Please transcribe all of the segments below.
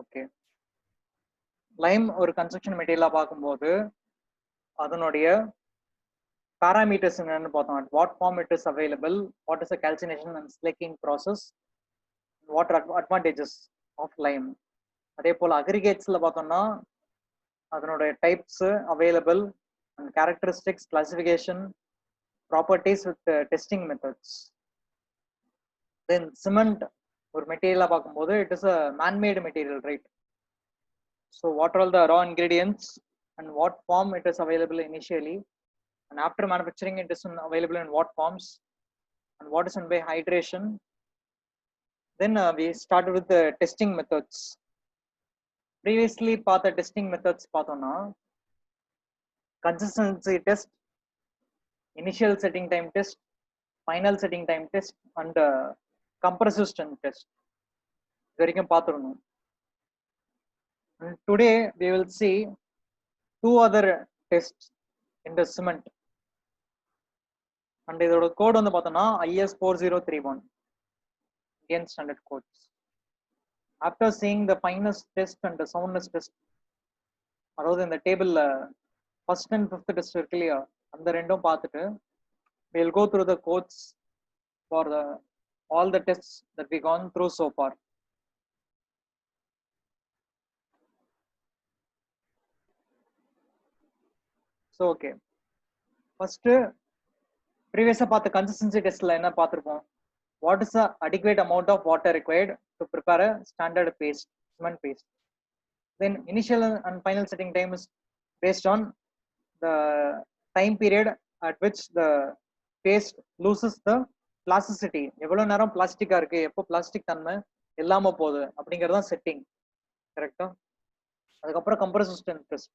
Okay. Lime ஒரு construction மெட்டீரியலா பார்க்கும்போது அதனுடைய parameters என்னன்னு பார்த்தோம். At what form it is available, what is the calcination and slaking process, what are advantages of lime. அதே போல அக்ரிகேட்ஸ்ல பார்த்தோம்னா அதனுடைய types available and characteristics classification properties with testing methods. Then cement ஒரு மெட்டீரியலா பார்க்கும்போது it is a manmade material, right? So what are the raw ingredients and what form it is available initially, and after manufacturing it is available in what forms, and what is meant by hydration. Then we started with the testing methods. Previously path the testing methods pathona consistency test, initial setting time test, final setting time test, and compressive strength test varaikum paathirundom. And today we will see two other tests in the cement. And இதோட code வந்து பார்த்தோம்னா IS 4031 Indian standard codes. After seeing the fineness test and the soundness test, அதாவது இந்த டேபிள்ல first and fifth test இருக்கு இல்லையா, அந்த ரெண்டும் பார்த்துட்டு we will go through the codes for the all the tests that we gone through so far. So okay, first previous பார்த்த consistency testல என்ன பார்த்திருப்போம்? What is the adequate amount of water required to prepare a standard paste, cement paste? Then initial and final setting time is based on the time period at which the paste loses the plasticity. எவ்வளவு நேரம் பிளாஸ்டிக்கா இருக்கு, எப்போ plastic தன்மை இல்லாம போகுது அப்படிங்கறத setting, கரெக்டா? அதுக்கப்புறம் compressive strength test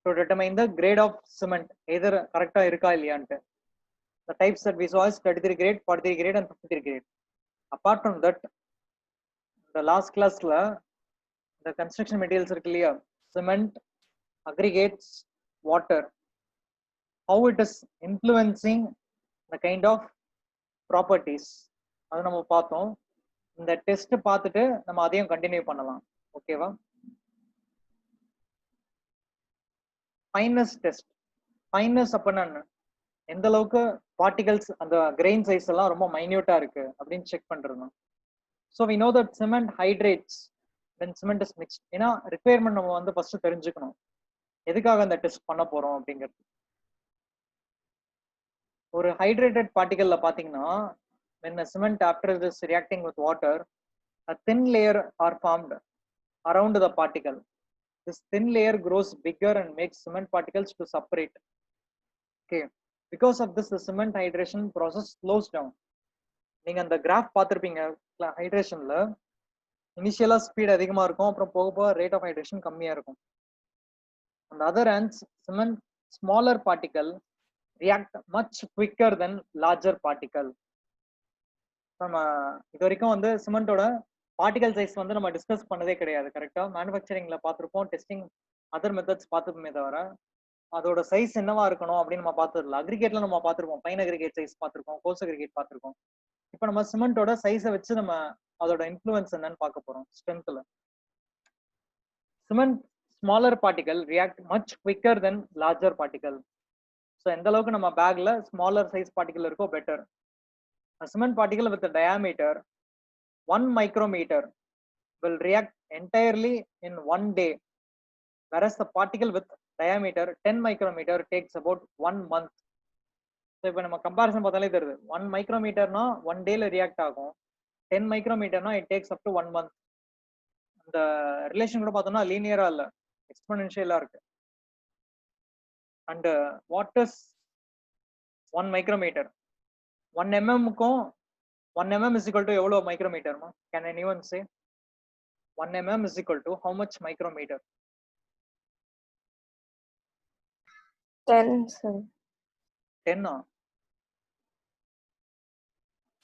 to determine the grade of cement, either கரெக்டா இருக்கா இல்லையான்ட்டு. The types that we saw is 33 grade, 43 grade and 53 grade. Apart from that, the last class la the construction materials இருக்கு இல்லையா, cement, aggregates, water, how it is influencing the kind of properties அது நம்ம பார்த்தோம். இந்த test பார்த்துட்டு நம்ம அதையும் continue பண்ணலாம், ஓகேவா? Fines test. ஃபைனஸ் அப்படின்னா எந்த அளவுக்கு பார்ட்டிகல்ஸ் அந்த கிரெயின் சைஸ் எல்லாம் ரொம்ப மைன்யூட்டா இருக்கு அப்படின்னு செக் பண்றோம். So we know that cement hydrates when cement is mixed. ஏன்னா ரிக்வயர்மெண்ட் நம்ம வந்து ஃபர்ஸ்ட் தெரிஞ்சுக்கணும், எதுக்காக அந்த டெஸ்ட் பண்ண போறோம் அப்படிங்கிறது. ஒரு ஹைட்ரேட்டட் பார்ட்டிகல்ல பாத்தீங்கன்னா when the cement after this reacting with water, a thin layer are formed around the particle. This thin layer grows bigger and makes cement particles to separate. Okay, because of this the cement hydration process slows down. நீங்க அந்த graph பார்த்திருப்பீங்க ஹைட்ரேஷன்ல, இனிஷியலா speed அதிகமா இருக்கும், அப்புறம் போக போக rate of hydration கம்மியா இருக்கும். On the other hand, cement smaller particle react much quicker than larger particle. நம்ம இது வரைக்கும் வந்து சிமெண்டோட பார்ட்டிகல் சைஸ் வந்து நம்ம டிஸ்கஸ் பண்ணதே கிடையாது, கரெக்டா? மேனுஃபேக்சரிங்ல பார்த்துருப்போம், டெஸ்டிங் அதர் மெத்தட்ஸ் பார்த்துப்போமே தவிர அதோட சைஸ் என்னவா இருக்கணும் அப்படின்னு நம்ம பார்த்ததில்ல. அக்ரிகேட்ல நம்ம பார்த்துருப்போம், ஃபைன் அக்ரிகேட் சைஸ் பார்த்துருக்கோம், கோர்ஸ் அக்ரிகேட் பார்த்துருக்கோம். இப்போ நம்ம சிமெண்டோட சைஸை வச்சு நம்ம அதோட இன்ஃப்ளூயன்ஸ் என்னன்னு பார்க்க போறோம் ஸ்ட்ரென்த்ல. Cement smaller particle react much quicker than larger particle. So எந்த அளவுக்கு நம்ம பேக்ல ஸ்மாலர் சைஸ் பார்ட்டிகல் இருக்கோ better. A cement particle with a diameter 1 micrometer will react entirely in 1 day, whereas the particle with diameter 10 micrometer takes about 1 month. So இப்போ நம்ம comparison பார்த்தாலே தெரியுது, 1 micrometerனா 1 டேல ரியாக்ட் ஆகும், 10 micrometerனா it takes up to 1 month. அந்த relation கூட பார்த்தோம்னா லீனியரா இல்ல, எக்ஸ்போனென்ஷியலா இருக்கு. And what is 1 micrometer? 1 mm க்கும் 1 mm is equal to எவ்வளோ மைக்ரோமீட்டர்மா? Can anyone say 1 mm is equal to how much micrometer? 10 sir. 10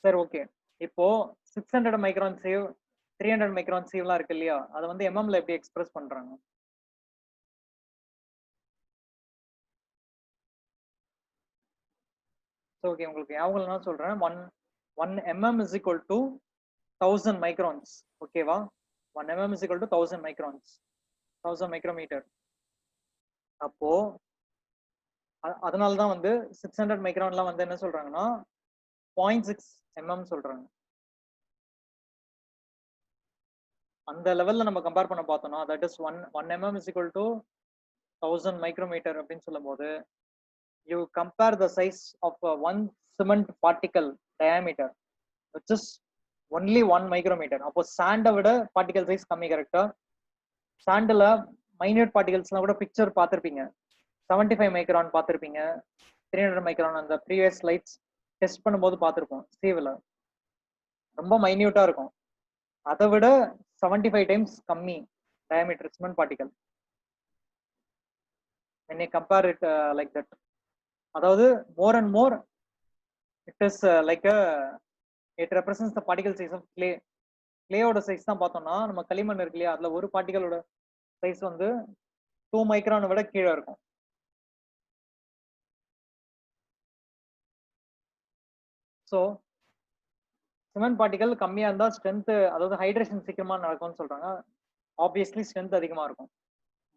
சரி, ஓகே. இப்போ 600 மைக்ரான் சேவ், 300 மைக்ரான் சேவ்லாம் இருக்கு இல்லையா, அதை வந்து எம்எம்ல எப்படி எக்ஸ்பிரஸ் பண்றாங்க? ஓகே, உங்களுக்கு ஞாபகம் சொல்றேன். 1 mm is equal to 1000 microns, ஓகேவா? 1 mm is equal to 1000 microns, 1000 micrometer. அப்போ அதனால தான் வந்து 600 மைக்ரான்லாம் வந்து என்ன சொல்றாங்கன்னா 0.6 mm சொல்றாங்க. அந்த லெவல்ல நம்ம கம்பேர் பண்ண பார்த்தோம்னா that is 1 mm is equal to 1000 micrometer அப்படின்னு சொல்லும்போது you compare the size of one cement particle diameter which is only 1 micrometer. அப்போ சாண்டை விட பார்ட்டிகல் சைஸ் கம்மி. கரெக்டா? சாண்டில் மைன்யூட் பார்ட்டிகல்ஸ்லாம் கூட பிக்சர் பார்த்துருப்பீங்க. 75 மைக்ரான் பார்த்துருப்பீங்க, 300 மைக்ரான் அந்த ப்ரீவியஸ் ஸ்லைட்ஸ் டெஸ்ட் பண்ணும்போது பார்த்துருப்போம். சீவில் ரொம்ப மைன்யூட்டா இருக்கும். அதை விட 75 டைம்ஸ் கம்மி diameter cement particle. when you compare it like that, அதாவது more and more it is like it represents the particle size of clay. கிளேயோட சைஸ் தான் பார்த்தோம்னா நம்ம களிமண் இருக்கு இல்லையா, அதுல ஒரு பார்ட்டிகளோட சைஸ் வந்து 2 மைக்ரான் விட கீழே இருக்கும். ஸோ சிமெண்ட் பார்ட்டிகல் கம்மியா இருந்தா ஸ்ட்ரென்த், அதாவது ஹைட்ரேஷன் சீக்கிரமா நடக்கும்னு சொல்றாங்க. ஆப்வியஸ்லி ஸ்ட்ரென்த் அதிகமா இருக்கும்.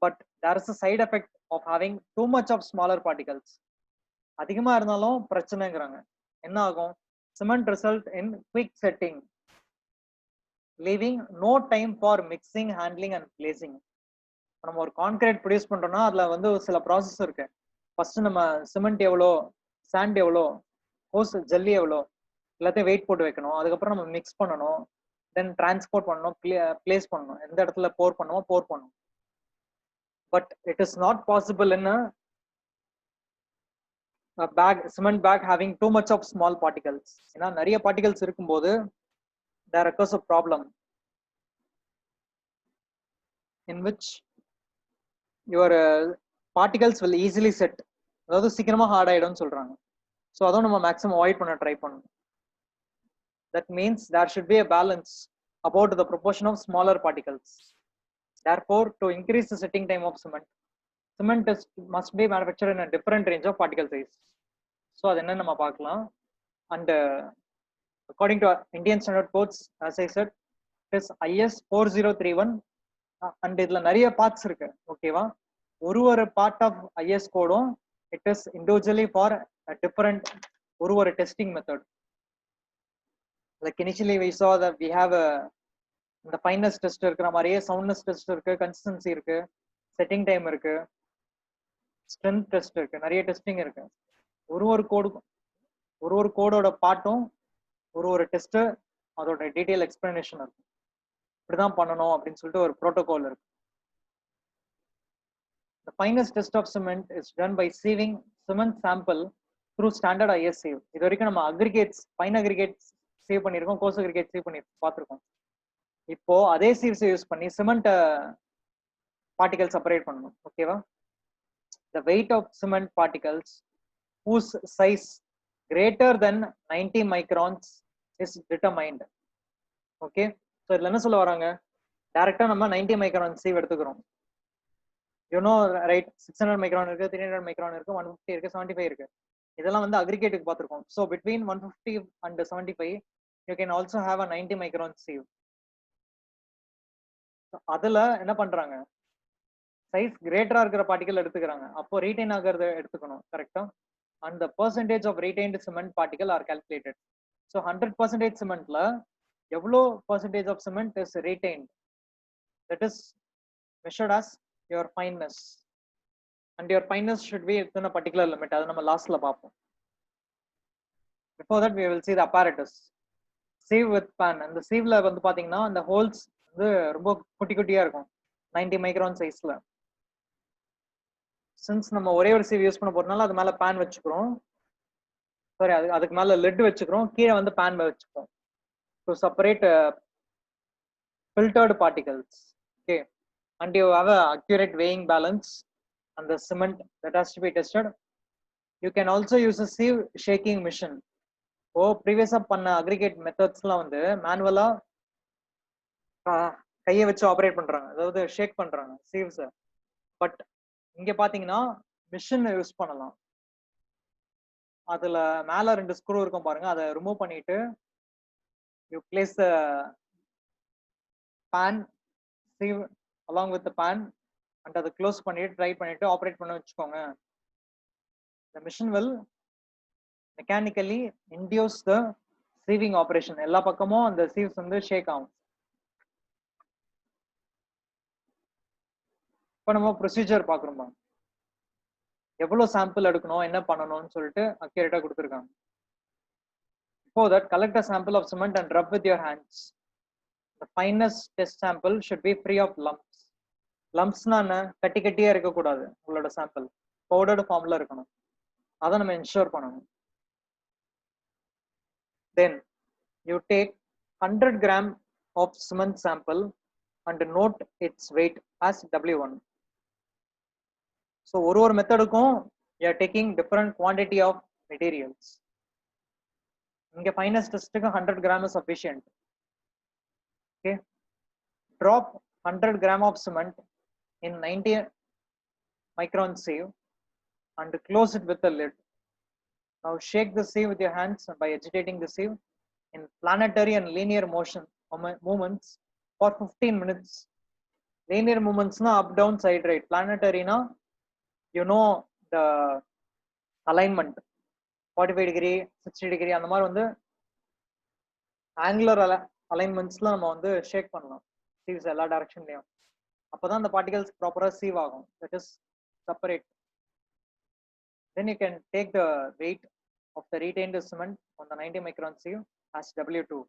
But there is a side effect of having too much of smaller particles. அதிகமா இருந்தாலும் பிரச்சனைங்கிறாங்க. என்ன ஆகும்? Cement result in quick setting, leaving no time for mixing, handling and placing. நம்ம ஒரு கான்கிரீட் ப்ரொடியூஸ் பண்றோம்னா அதுல வந்து சில ப்ராசஸ் இருக்கு. ஃபர்ஸ்ட் நம்ம சிமெண்ட் எவ்வளோ, சாண்ட் எவ்வளோ, ஹோஸ் ஜல்லி எவ்வளோ, எல்லாத்தையும் வெயிட் போட்டு வைக்கணும். அதுக்கப்புறம் நம்ம மிக்ஸ் பண்ணணும், தென் டிரான்ஸ்போர்ட் பண்ணணும், பிளேஸ் பண்ணணும், எந்த இடத்துல போர் பண்ணணும் போர் பண்ணணும். But it is not possible in bag, cement bag having too much of small particles. ஏன்னா நிறைய பார்ட்டிகல்ஸ் இருக்கும்போது there occurs a problem in which your particles will easily set, அதாவது சீக்கிரமா ஹார்ட் ஆயிடும்னு சொல்றாங்க. ஸோ அதுவும் நம்ம மேக்ஸிமம் அவாய்ட் பண்ண try பண்ணணும். That means there should be a balance about the proportion of smaller particles. Therefore, to increase the setting time of cement, must be manufactured in a different range of particle size. So அது என்ன நம்ம பார்க்கலாம். And according to Indian standard codes, as I said, it is IS 4031. and இதுல நிறைய parts இருக்கு. ஓகேவா? ஒரு part of IS கோடும் it is individually for a different ஒரு testing method. Like initially we saw that we have the fineness test இருக்கிற மாதிரியே soundness test இருக்கு, consistency இருக்கு, setting time இருக்கு, strength test இருக்கு, நிறைய டெஸ்டிங் இருக்கு. ஒரு கோடோட பார்ட்டும் ஒரு டெஸ்ட், அதோட டீடைல் எக்ஸ்பிளனேஷன் இருக்கு. இப்படிதான் பண்ணணும் அப்படின்னு சொல்லிட்டு ஒரு புரோட்டோகால் இருக்கு. The finest test of cement is done by sieving cement sample through standard IS sieve. இது வரைக்கும் நம்ம அக்ரிகேட்ஸ், ஃபைன் அக்ரிகேட்ஸ் சேவ் பண்ணியிருக்கோம், கோர்ஸ் அக்ரிகேட் சேவ் பண்ணி பார்த்துருக்கோம். இப்போ அதே சீவ்ஸை யூஸ் பண்ணி சிமெண்ட் பார்ட்டிகல் செப்பரேட் பண்ணணும். ஓகேவா? The weight of cement particles whose size greater than 90 microns is determined. Okay, so இதுல என்ன சொல்ல வராங்க? டைரக்டா நம்ம 90 மைக்ரான் சீவ் எடுத்துக்கிறோம். யூனோ ரைட், 600 மைக்ரான் இருக்கு, 300 மைக்ரான் இருக்கு, 150 இருக்கு, 75 இருக்கு. இதெல்லாம் வந்து அக்ரிகேட்டுக்கு பார்த்துருக்கோம். So between 150 and 75 you can also have a 90 micron sieve. அதுல என்ன பண்றாங்க? சைஸ் கிரேட்டரா இருக்கிற பார்ட்டிகல் எடுத்துக்கிறாங்க. அப்போ ரீடைன் ஆகிறத எடுத்துக்கணும். கரெக்டா? and the percentage of retained cement particle are calculated. So 100% cementல எவ்வளோ percentage of cement is retained, that is measured as your fineness, and your fineness should be within a particular limit. அது நம்ம லாஸ்ட்ல பார்ப்போம். Before that we will see the apparatus. Sieve with pan. அந்த sieve-ல வந்து பாத்தீங்கன்னா அந்த holes வந்து ரொம்ப குட்டி குட்டியா இருக்கும், 90 மைக்ரான் சைஸ்ல. சின்ஸ் நம்ம ஒரே ஒரு sieve யூஸ் பண்ண போறதுனால அது மேல pan வச்சுக்கிறோம், சாரி அதுக்கு மேல லெட் வச்சுக்கிறோம், கீழே வந்து pan வச்சுக்கிறோம் to separate filtered particles. Okay, and you have a accurate weighing balance and the cement that has to be tested. You can also use a sieve shaking machine. ப்ரீவியஸா பண்ண aggregate மெத்தட்ஸ்லாம் வந்து மேனுவலா கையை வச்சு operate பண்றாங்க, அதாவது ஷேக் பண்றாங்க சீவ்ஸ். But இங்க பாத்தீங்கன்னா machine use பண்ணலாம். அதுல மேல 2 ஸ்க்ரூ இருக்கும் பாருங்க, அதை ரிமூவ் பண்ணிட்டு you place the pan sieve along with the pan and அதை க்ளோஸ் பண்ணிட்டு ட்ரை பண்ணிட்டு ஆப்ரேட் பண்ண வச்சுக்கோங்க. The machine will mechanically induce the sieving operation. எல்லா பக்கமும் அந்த sieves வந்து ஷேக் ஆகும். இப்போ நம்ம ப்ரொசீஜர் பார்க்குறோமா, எவ்வளோ சாம்பிள் எடுக்கணும் என்ன பண்ணணும்னு சொல்லிட்டு அக்யூரேட்டா கொடுத்துருக்காங்க. For that, collect a sample of cement and rub with your hands. The finest test sample should be free of lumps. Lumpsனா என்ன, கட்டி கட்டியா இருக்கக்கூடாது. உங்களோட சாம்பிள் பவுடர்டு ஃபார்ம்ல இருக்கணும். அதை நம்ம என்ஷூர் பண்ணணும். Then you take 100 gram of cement sample and note its weight as W1. So ஒரு மெத்தடுக்கும் you are taking different quantity of materials. இங்க finest testக்கு 100 gram is sufficient. Okay, drop 100 gram of cement in 90 micron sieve and close it with the lid. Now shake the sieve with your hands by agitating the sieve in planetary and linear motion movements for 15 minutes. Linear movements na up down side right, planetary na you know the alignment 45 degree 60 degree அந்த மாதிரி வந்து angular alignmentsல நம்ம வந்து ஷேக் பண்ணலாம் sieves எல்லா டைரக்ஷன்லயும். அப்பதான் அந்த particles ப்ராப்பரா sieve ஆகும், that is separate. Then you can take the weight of the retained cement on the 90 micron sieve as W2.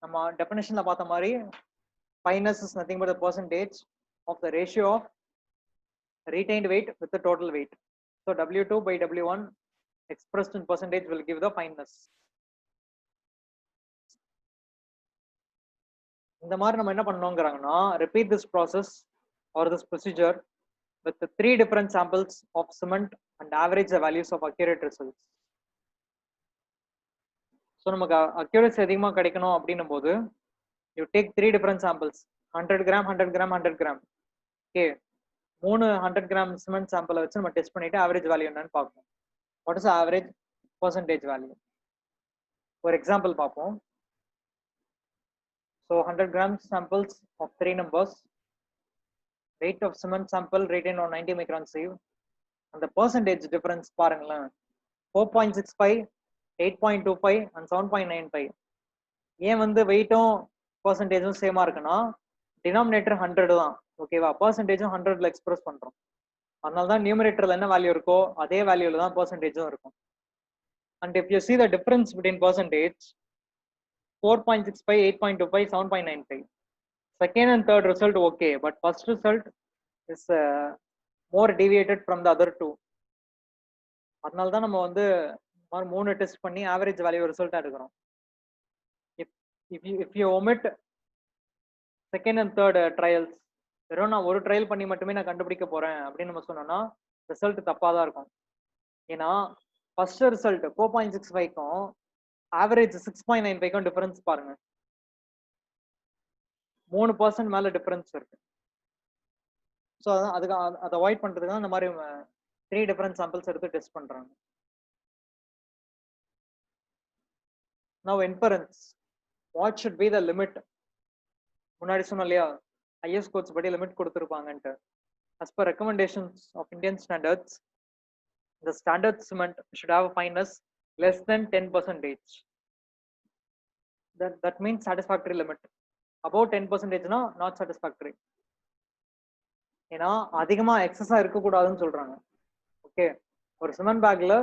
நம்ம டெஃபினிஷன்ல பார்த்த மாதிரி fineness is nothing but the percentage of the ratio of retained weight with the total weight. So W2 by W1 expressed in percentage will give the fineness. இந்த மாதிரி நம்ம என்ன பண்ணோம்ங்கறாங்கன்னா, repeat this process or this procedure with the 3 different samples of cement and average the values of accurate results. So நமக்கு accuracy அதிகமா கிடைக்கணும் அப்படின்னும் போது you take 3 different samples, 100 gram 100 gram 100 gram. Okay, 100 gram cement sample வச்சு நம்ம test பண்ணிட்டு average value என்னன்னு பார்ப்போம். What is the average percentage value? For example பார்ப்போம். So 100 grams samples of 3 numbers, weight of cement sample retained on 90 micron sieve, and the percentage difference பாருங்களேன், 4.65, 8.25 and 7.95. ஏன் வந்து வெயிட்டும் பர்சன்டேஜும் சேமா இருக்குன்னா, டினாமினேட்டர் 100 தான், ஓகேவா, பர்சன்டேஜும் 100ல எக்ஸ்பிரஸ் பண்றோம். அதனால தான் நியூமரேட்டர்ல என்ன வேல்யூ இருக்கோ அதே வேல்யூல தான் பர்சன்டேஜும் இருக்கும். And if you see the difference between percentage, 4.65, 8.25, 7.95. Second and third result okay, but first result is more deviated from the other two. அதனால தான் நம்ம வந்து 3 டெஸ்ட் பண்ணி ஆவரேஜ் வேல்யூ ரிசல்ட் எடுக்கிறோம். If you omit second and third trials, வெறும் நான் ஒரு trial பண்ணி மட்டுமே நான் கண்டுபிடிக்க போறேன் அப்படின்னு நம்ம சொன்னோம்னா ரிசல்ட் தப்பா தான் இருக்கும். ஏன்னா ஃபர்ஸ்ட் ரிசல்ட் 4.65க்கும் ஆவரேஜ் 6.95க்கும் டிஃபரன்ஸ் பாருங்க, 3% மேல டிஃபரன்ஸ் இருக்கு. ஸோ அதுக்கு அதை அவாய்ட் பண்றதுக்கு தான் இந்த மாதிரி 3 டிஃபரண்ட் சாம்பிள்ஸ் எடுத்து டெஸ்ட் பண்றாங்க. Now inference, what should be the limit? முன்னாடி சொன்னோம் இல்லையா, ஐஎஸ் கோட்ஸ் படி limit கொடுத்துருப்பாங்கன்ட்டு. As per recommendations of Indian standards, the standard cement should have a fineness less than 10%. That means satisfactory limit. Above 10% na not satisfactory. ஏன்னா அதிகமா எக்ஸஸா இருக்கக்கூடாதுன்னு சொல்றாங்க. Okay, ஒரு cement பேக்ல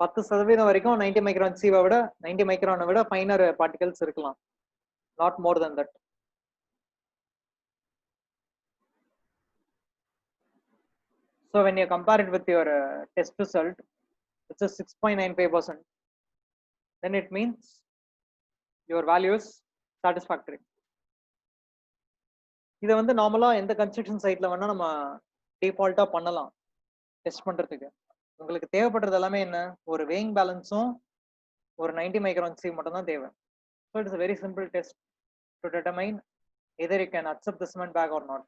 10% வரைக்கும் 90 மைக்ரான் சீவை விட 90 மைக்ரானை விட ஃபைனர் பார்ட்டிகல்ஸ் இருக்கலாம், not more then that. So when you compare it with your test result, which is 6.95%, then it means your value is satisfactory. இதை வந்து நார்மலா எந்த கன்ஸ்ட்ரக்ஷன் சைட்ல வேணா நம்ம டிஃபால்ட்டா பண்ணலாம் டெஸ்ட் பண்றதுக்கு. உங்களுக்கு தேவைப்படுறது எல்லாமே என்ன, ஒரு weighing பேலன்ஸும் ஒரு 90 மைக்ரான் சீவ் மட்டும் தான் தேவை. So it is a very simple test to determine either you can accept the cement bag or not.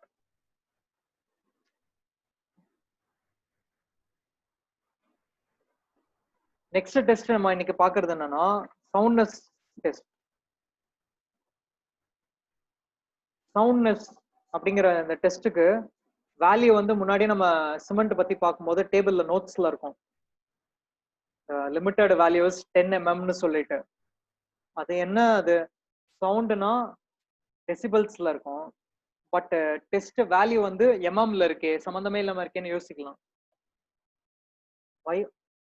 Next test நம்ம இன்னைக்கு பாக்குறது என்னன்னா சவுண்ட்னஸ் டெஸ்ட். சவுண்ட்னஸ் அப்படிங்கிற இந்த டெஸ்ட்டுக்கு வேல்யூ வந்து முன்னாடி நம்ம சிமெண்ட் பத்தி பார்க்கும்போது டேபிள்ல நோட்ஸ்ல இருக்கும். லிமிட்டட் வேல்யூஸ் 10 mm சொல்லிட்டு. அது என்ன அது சவுண்ட்னா டெசிபல்ஸ்ல இருக்கும். பட் டெஸ்ட் வேல்யூ வந்து எம்எம்ல இருக்கே, சம்பந்தமே இல்லாம இருக்கேன்னு யோசிக்கலாம்.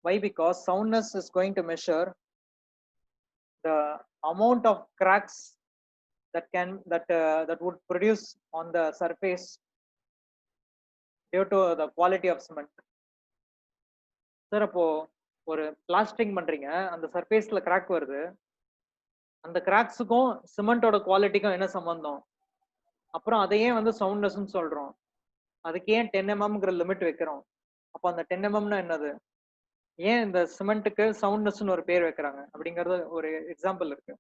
Why? Because soundness is going to measure the amount of cracks that would produce on the surface due to the quality of cement. Sir அப்போ ஒரு பிளாஸ்டிங் பண்றீங்க, அந்த சர்ஃபேஸ்ல கிராக் வருது, அந்த கிராக்ஸுக்கும் சிமெண்டோட குவாலிட்டிக்கும் என்ன சம்பந்தம்? அப்புறம் அதையே வந்து சவுண்ட்னஸ்ன்னு சொல்றோம். அதுக்கு ஏன் 10 mmங்கிற லிமிட் வைக்கிறோம்? அப்போ அந்த 10 mmனா என்னது? ஏன் இந்த சிமெண்ட்டுக்கு சவுண்ட்னஸ்ன்னு ஒரு பேர் வைக்கிறாங்க அப்படிங்கறது ஒரு எக்ஸாம்பிள் இருக்கு.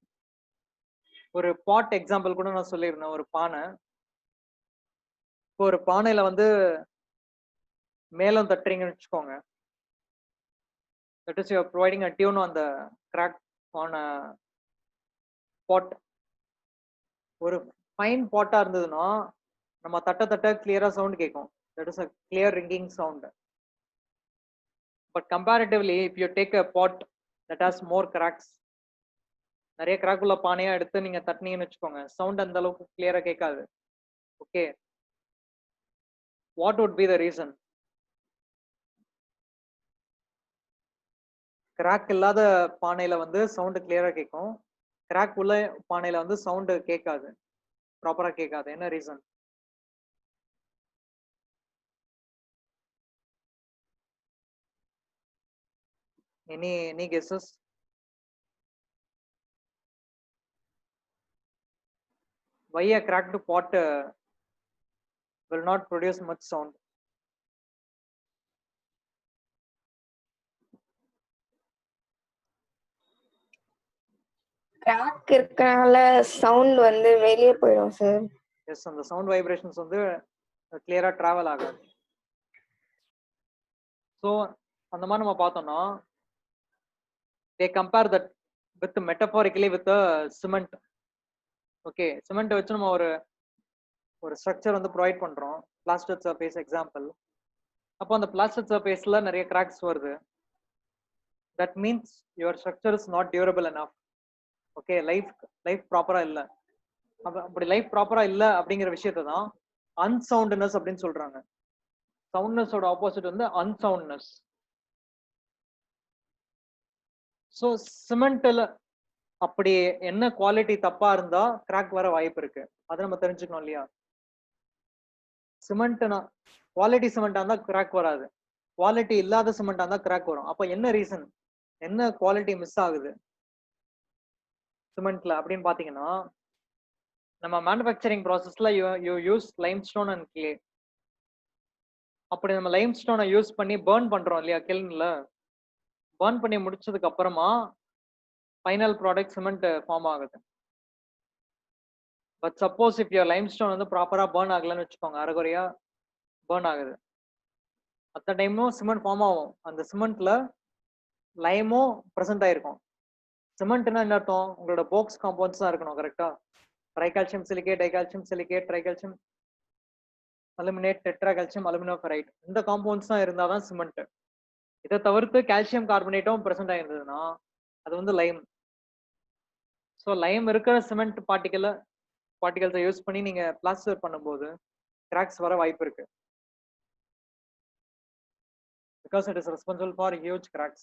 ஒரு பாட் எக்ஸாம்பிள் கூட நான் சொல்லியிருந்தேன். ஒரு பானை, இப்போ ஒரு பானையில வந்து மேலம் தட்டுறீங்கன்னு வச்சுக்கோங்க. That is, you are providing a tune on the crack on a pot. ஒரு ஃபைன் பாட்டா இருந்ததுன்னா நம்ம தட்ட கிளியரா சவுண்ட் கேட்கும். That is a clear ringing sound. But comparatively, if you take a pot that has more cracks, நிறைய crack உள்ள பானையா எடுத்து நீங்க தட்டினீங்கன்னு வச்சுக்கோங்க, சவுண்ட் அந்த அளவுக்கு கிளியரா கேட்காது. Okay, what would be the reason? Crack இல்லாத பானையில வந்து சவுண்ட் கிளியரா கேட்கும், கிராக் உள்ள பானையில வந்து சவுண்ட் கேட்காது, ப்ராப்பரா கேட்காது. என்ன reason? Any guesses? Why a cracked pot will not produce much sound? Crack இருக்கனால சவுண்ட் வந்து வெளியே போயிடும் சார். எஸ், அந்த சவுண்ட் வைப்ரேஷன்ஸ் வந்து கிளியரா டிராவல் ஆகாது. ஸோ அந்த மாதிரி நம்ம பார்த்தோம்னா they compare that with metaphorically with the cement. Okay, cement வச்சு நம்ம ஒரு ஸ்ட்ரக்சர் வந்து ப்ரொவைட் பண்றோம், பிளாஸ்டர் சர்ஃபேஸ் எக்ஸாம்பிள். அப்போ அந்த பிளாஸ்டர் சர்ஃபேஸ்ல நிறைய கிராக்ஸ் வருது. That means your structure is not durable enough. Okay, life ப்ராப்பரா இல்ல. அப்படி லைஃப் ப்ராப்பரா இல்ல அப்படிங்கிற விஷயத்தை தான் அன்சவுண்ட்னஸ் அப்படின்னு சொல்றாங்க. சவுண்ட்னஸோட ஆப்போசிட் வந்து அன்சவுண்ட்னஸ். ஸோ சிமெண்ட்ல அப்படி என்ன குவாலிட்டி தப்பா இருந்தா கிராக் வர வாய்ப்பு இருக்கு, அதை நம்ம தெரிஞ்சுக்கணும் இல்லையா? சிமெண்ட்னா குவாலிட்டி சிமெண்டா இருந்தா கிராக் வராது, குவாலிட்டி இல்லாத சிமெண்டா இருந்தா கிராக் வரும். அப்ப என்ன ரீசன், என்ன குவாலிட்டி மிஸ் ஆகுது சிமெண்ட்ல அப்படின்னு பாத்தீங்கன்னா, நம்ம மேனுஃபேக்சரிங் ப்ராசஸ்ல you use limestone and clay. அப்படி நம்ம லைம்ஸ்டோனை யூஸ் பண்ணி பர்ன் பண்றோம் இல்லையா கில்ன்ல, பர்ன் பண்ணி முடிச்சதுக்கு அப்புறமா ஃபைனல் ப்ராடக்ட் சிமெண்ட் ஃபார்ம் ஆகுது. பட் சப்போஸ் இப் யுவர் லைம்ஸ்டோன் வந்து ப்ராப்பரா பர்ன் ஆகலன்னு வச்சுக்கோங்க, அரைகுறையா பர்ன் ஆகுது, அந்த டைமும் சிமெண்ட் ஃபார்ம் ஆகும். அந்த சிமெண்ட்ல லைமும் ப்ரெசென்ட் ஆயிருக்கும். சிமெண்ட்னா என்ன அர்த்தம்? உங்களோட போக்ஸ் காம்பவுண்ட்ஸ் தான் இருக்கணும், கரெக்டா? ட்ரைகால்சியம் சிலிகேட், டைகால்சியம் சிலிகேட், ட்ரைகால்சியம் அலுமினேட், டெட்ராகால்சியம் அலுமினோஃபெரைட், இந்த காம்பவுண்ட்ஸ் தான் இருந்தாதான் சிமெண்ட். இதை தவிர்த்து கால்சியம் கார்பனேட்டும் ப்ரெசென்ட் ஆயிருந்ததுன்னா அது வந்து லைம். ஸோ லைம் இருக்கிற சிமெண்ட் பார்ட்டிகல்ஸை யூஸ் பண்ணி நீங்க பிளாஸ்டர் பண்ணும்போது கிராக்ஸ் வர வாய்ப்பு இருக்கு. Because it is responsible for huge cracks.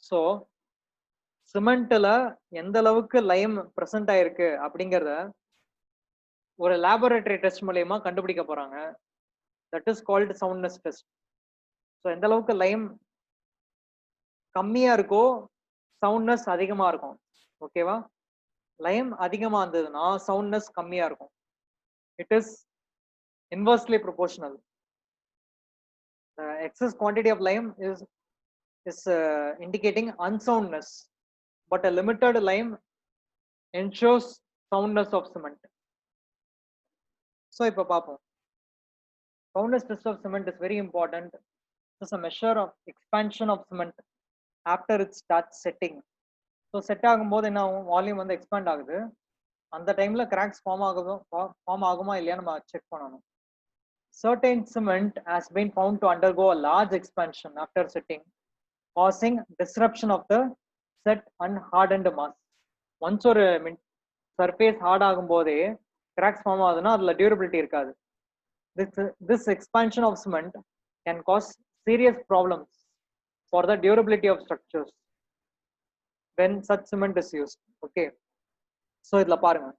So சிமெண்ட்ல எந்த அளவுக்கு லைம் பிரசன்ட் ஆயிருக்கு அப்படிங்கறத ஒரு லேபரேட்டரி டெஸ்ட் மூலமா கண்டுபிடிக்க போறாங்க. That is called soundness test. So எந்த அளவுக்கு லைம் கம்மியா இருக்கோ சவுண்ட்னஸ் அதிகமா இருக்கும். ஓகேவா? லைம் அதிகமா இருந்ததுன்னா சவுண்ட்னஸ் கம்மியா இருக்கும். It is inversely proportional. Excess quantity of lime is indicating unsoundness, but a limited lime ensures soundness of cement. So ipo paapom, soundness test of cement is very important. It is a measure of expansion of cement after it starts setting. So set ஆகும்போது என்ன ஆகும், volume வந்து expand ஆகுது. அந்த டைம்ல cracks form ஆகுமா இல்லையா நம்ம செக் பண்ணணும். Certain cement has been found to undergo a large expansion after setting, causing disruption of the set and hardened mass. Once ஒரு சர்ஃபேஸ் ஹார்ட் ஆகும் போதே கிராக்ஸ் ஃபார்ம் ஆகுதுன்னா அதுல டியூரபிலிட்டி இருக்காது. This expansion of cement can cause serious problems for the durability of structures when such cement is used. Okay, so இதுல பாருங்க,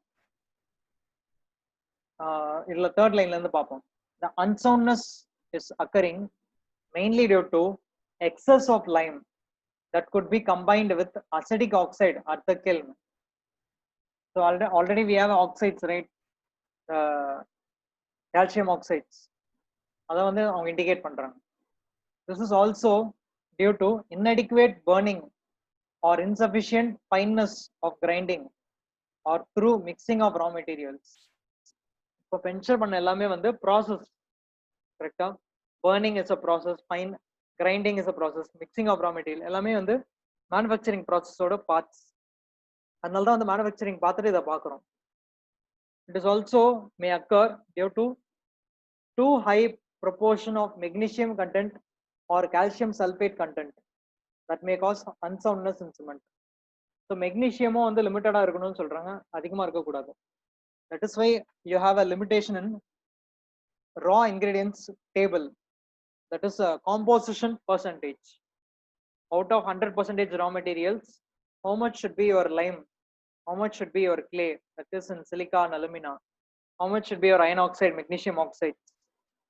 இதுல third லைன்ல இருந்து பார்ப்போம். The unsoundness is occurring mainly due to excess of lime that could be combined with acetic oxide at the kiln. So already we have oxides, right? Calcium oxides. அதை வந்து அவங்க indicate பண்றாங்க. This is also due to inadequate burning or insufficient fineness of grinding or through mixing of raw materials. இப்போ mention பண்ண எல்லாமே வந்து process, கரெக்டா? burning is a process, fine grinding is a process, mixing of raw material எல்லாமே வந்து manufacturing ப்ராசஸோட parts. அதனால தான் வந்து மேனுஃபேக்சரிங் பார்த்துட்டு இதை பார்க்குறோம். It is also may occur due to too high proportion of magnesium content or calcium sulfate content that may cause unsoundness in cement. So magnesium வந்து லிமிட்டடா இருக்கணும்னு சொல்றாங்க, அதிகமா இருக்க கூடாது. That is why you have a limitation in raw ingredients table, that is a composition percentage. Out of 100% raw materials, how much should be your lime, how much should be your clay, that is in silica and alumina, how much should be your iron oxide, magnesium oxide.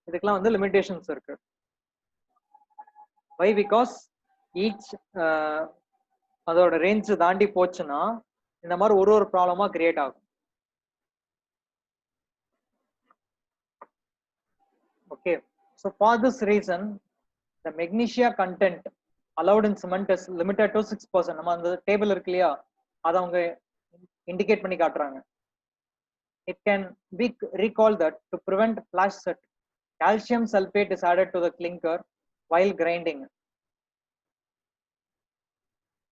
இதுக்கெல்லாம் வந்து limitations இருக்கு. Why? Because each அதோட range தாண்டி போச்சுன்னா இந்த மாதிரி ஒரு ப்ராப்ளமா கிரியேட் ஆகும். Okay, so for this reason the magnesia content allowed in cement is limited to 6%. நம்ம அந்த டேபிள் இருக்கு இல்லையா, அதை அவங்க இண்டிகேட் பண்ணி காட்டுறாங்க. It can be recalled that to prevent flash set, calcium sulfate is added to the clinker while grinding.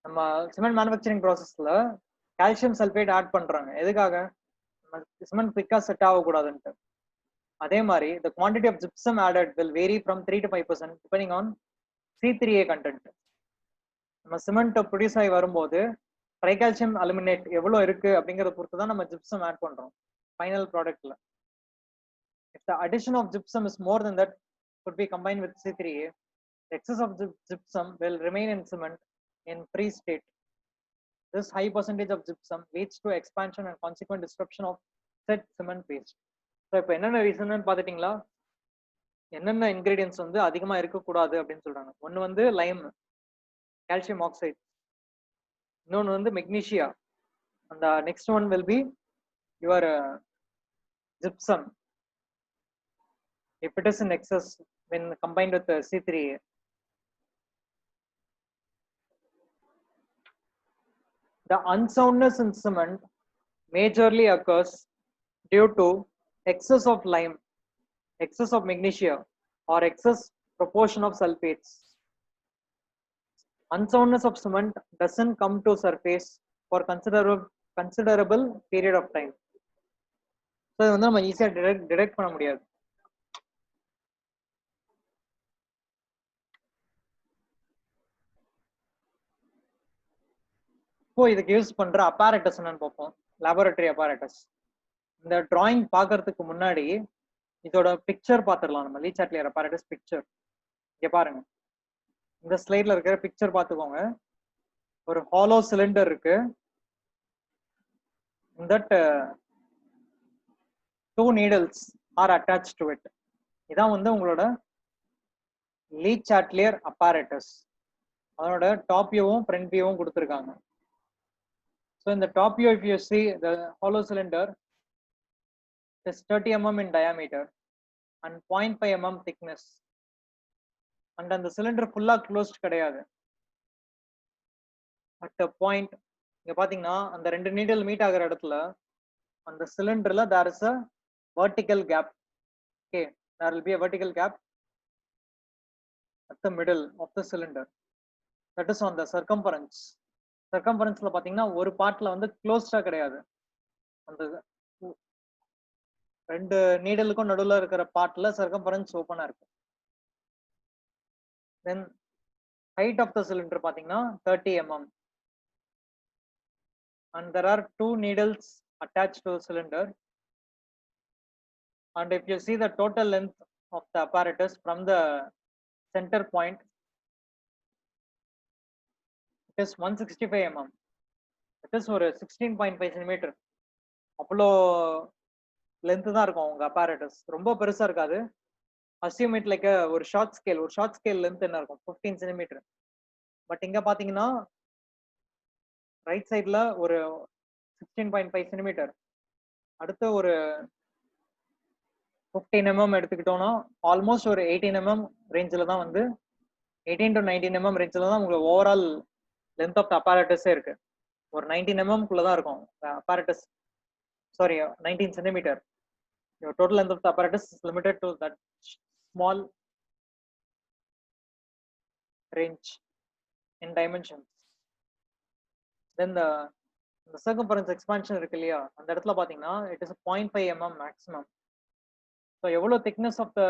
நம்ம cement manufacturing ப்ராசஸ்ல கால்சியம் சல்பேட் ஆட் பண்றாங்க. எதுக்காக? சிமெண்ட் குயிக்கா செட் ஆகக்கூடாதுன்ட்டு. அதே மாதிரி the quantity of gypsum added will vary from 3 to 5% depending on C3A content. நம்ம cement produce ஆகி வரும்போது ட்ரைகால்சியம் அலுமினேட் எவ்வளவு இருக்கு அப்படிங்கறத பொறுத்து தான் நம்ம ஜிப்சம் ஆட் பண்றோம் final ப்ராடக்ட்ல. If the addition of gypsum is more than that could be combined with C3A, the excess of gypsum will remain in cement in free state. This high percentage of gypsum leads to expansion and consequent disruption of said cement paste. So இப்போ என்னென்ன reason பார்த்துட்டீங்களா? என்னென்ன ingredients வந்து அதிகமா இருக்கக்கூடாது அப்படின்னு சொல்றாங்க. ஒன்னு வந்து லைம், கால்சியம் ஆக்சைடு, இன்னொன்று வந்து magnesia, and the next one will be your gypsum if it is in excess when combined with C3A. The unsoundness in cement majorly occurs due to excess of lime, excess of magnesia, or excess proportion of sulfates. Unsoundness of cement doesn't come to surface for considerable period of time. So இது வந்து நம்ம ஈஸியா detect பண்ண முடியாது. இப்போ இதுக்கு use பண்ற apparatus என்னன்னு பார்ப்போம். Laboratory apparatus. இந்த டிராயிங் பார்க்கறதுக்கு முன்னாடி இதோட பிக்சர் பார்த்துடலாம். நம்ம லீச் அட்லியர் அப்பாரட்டஸ் பிக்சர் இங்க பாருங்க. இந்த ஸ்லைட்ல இருக்கிற பிக்சர் பார்த்துக்கோங்க. ஒரு ஹாலோ சிலிண்டர் இருக்கு. That 2 needles are attached to it. இதான் வந்து உங்களோட லீச் அட்லியர் அப்பாரட்டஸ். அதோட டாப் வியூவும் ஃப்ரண்ட் வியூவும் கொடுத்துருக்காங்க. So in the top view, if you see the hollow cylinder is 30 mm in diameter and 0.5 mm thickness, and அந்த cylinder ஃபுல்லா closed கிடையாது. At a point இங்க பாத்தீங்கன்னா அந்த ரெண்டு நீடல் மீட் ஆகிற இடத்துல அந்த சிலிண்டர்ல there is a vertical gap. Okay, there will be a vertical gap at the middle of the cylinder, that is on the circumference. சர்க்கம்ஃபரன்ஸ்ல பாத்தீங்கன்னா ஒரு பார்ட்ல வந்து க்ளோஸ்டா கிடையாது, அந்த ரெண்டு நீடலுக்கும் நடுவுல இருக்கிற பார்ட்ல சர்க்கம்ஃபரன்ஸ் ஓப்பனா இருக்கு. தென் height of the cylinder பாத்தீங்கன்னா 30 mm and there are two needles attached to the cylinder, and if you see the total length of the apparatus from the center point, it is 165 mm. It is ஒரு 16.5 cm. அவ்வளோ length தான் இருக்கும் உங்க apparatus. ரொம்ப பெருசா இருக்காது. assume it like ஒரு short scale length என்ன இருக்கும் 15 cm. பட் இங்க பாத்தீங்கன்னா ரைட் சைடுல ஒரு 16.5 cm, அடுத்து ஒரு 15 mm எடுத்துக்கிட்டோம்னா ஆல்மோஸ்ட் ஒரு 18 mm ரேஞ்சில் தான் வந்து 18 to 19 mm ரேஞ்சில் தான் உங்களுக்கு overall length of the apparatus இருக்கு. ஒரு 19 mm குள்ள தான் இருக்கும் apparatus, sorry 19 cm. Your total length of the apparatus is limited to that small range in dimensions. Then the circumference expansion இருக்கு இல்லையா, அந்த இடத்துல பாத்தீங்கன்னா it is 0.5 mm maximum. So எவ்வளோ திக்னஸ் ஆஃப் த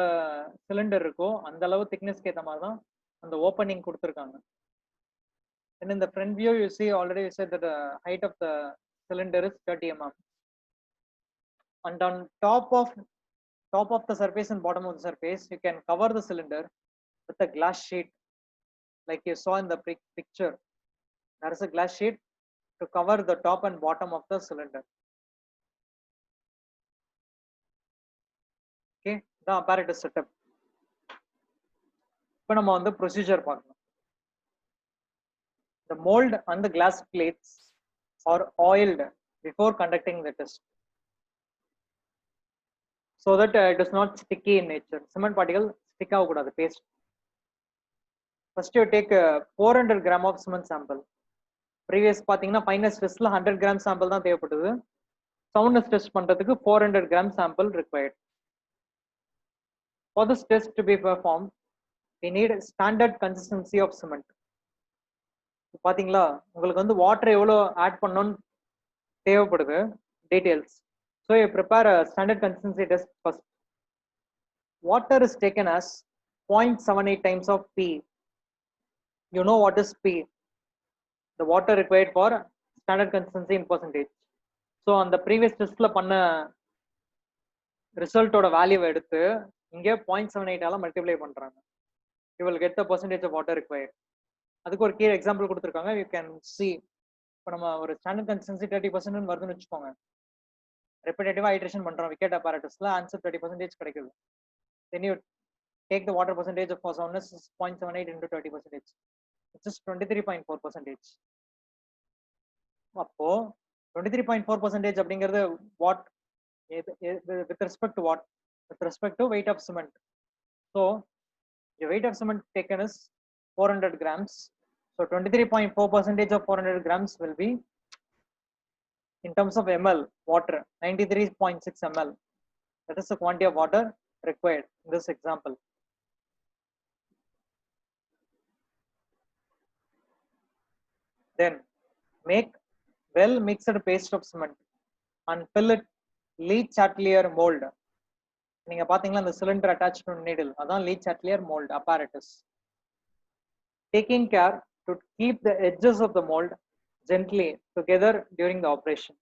சிலிண்டர் இருக்கோ அந்த அளவு திக்னஸ்க்கு ஏற்ற மாதிரி தான் அந்த ஓப்பனிங் கொடுத்துருக்காங்க. And in the front view, you see already you said that the height of the cylinder is 30 mm. And on top of the surface and bottom of the surface, you can cover the cylinder with a glass sheet, like you saw in the picture. There is a glass sheet to cover the top and bottom of the cylinder. Okay, the apparatus setup. இப்போ நம்ம வந்து procedure பார்க்கலாம். The mold and the glass plates are oiled before conducting the test, so that it is not sticky in nature. Cement particle stick ஆகக்கூடாது paste. First you take 400 gram of cement sample. Previous பாத்தீங்கன்னா fineness testல 100 gram sample தான் தேவைப்படுது. Soundness test பண்றதுக்கு 400 gram sample required. For this test to be performed, we need standard consistency of cement. பாத்தீங்களா உங்களுக்கு வந்து water எவ்வளோ add பண்ணணும்னு தேவைப்படுது details. So you prepare a standard consistency test first. Water is taken as 0.78 times of P. You know what is P? The water required for standard consistency in percentage. So அந்த previous டெஸ்ட்ல பண்ண ரிசல்ட்டோட வேல்யூவை எடுத்து இங்கே 0.78 multiply பண்றாங்க. You will get the percentage of water required. அதுக்கு ஒரு கீழே எக்ஸாம்பிள் கொடுத்துருக்காங்க. You can see. இப்போ நம்ம ஒரு ஸ்டாண்டர்ட் கன்சிஸ்டன்சி 30% வருதுன்னு வச்சுக்கோங்க. ரெப்பிடேட்டிவா ஐட்ரேஷன் பண்றோம் விக்கெட் apparatusல, ஆன்சர் 30% கிடைக்குது. Then you take the water percentage of soundness is 0.78 into 30%, which is 23.4%. அப்போ 23.4% அப்படிங்கிறது what with respect to what? With respect to weight of cement. So the weight of cement taken is 400 grams. So 23.4% of 400 grams will be, in terms of ml, water 93.6 ml. That is the quantity of water required in this example. Then make well mixed paste of cement and fill it Lee Chatelier mold. நீங்க பாத்தீங்களா அந்த cylinder attached to needle, அதான் Lee Chatelier mold apparatus. Taking care to keep the edges of the mold gently together during the operation.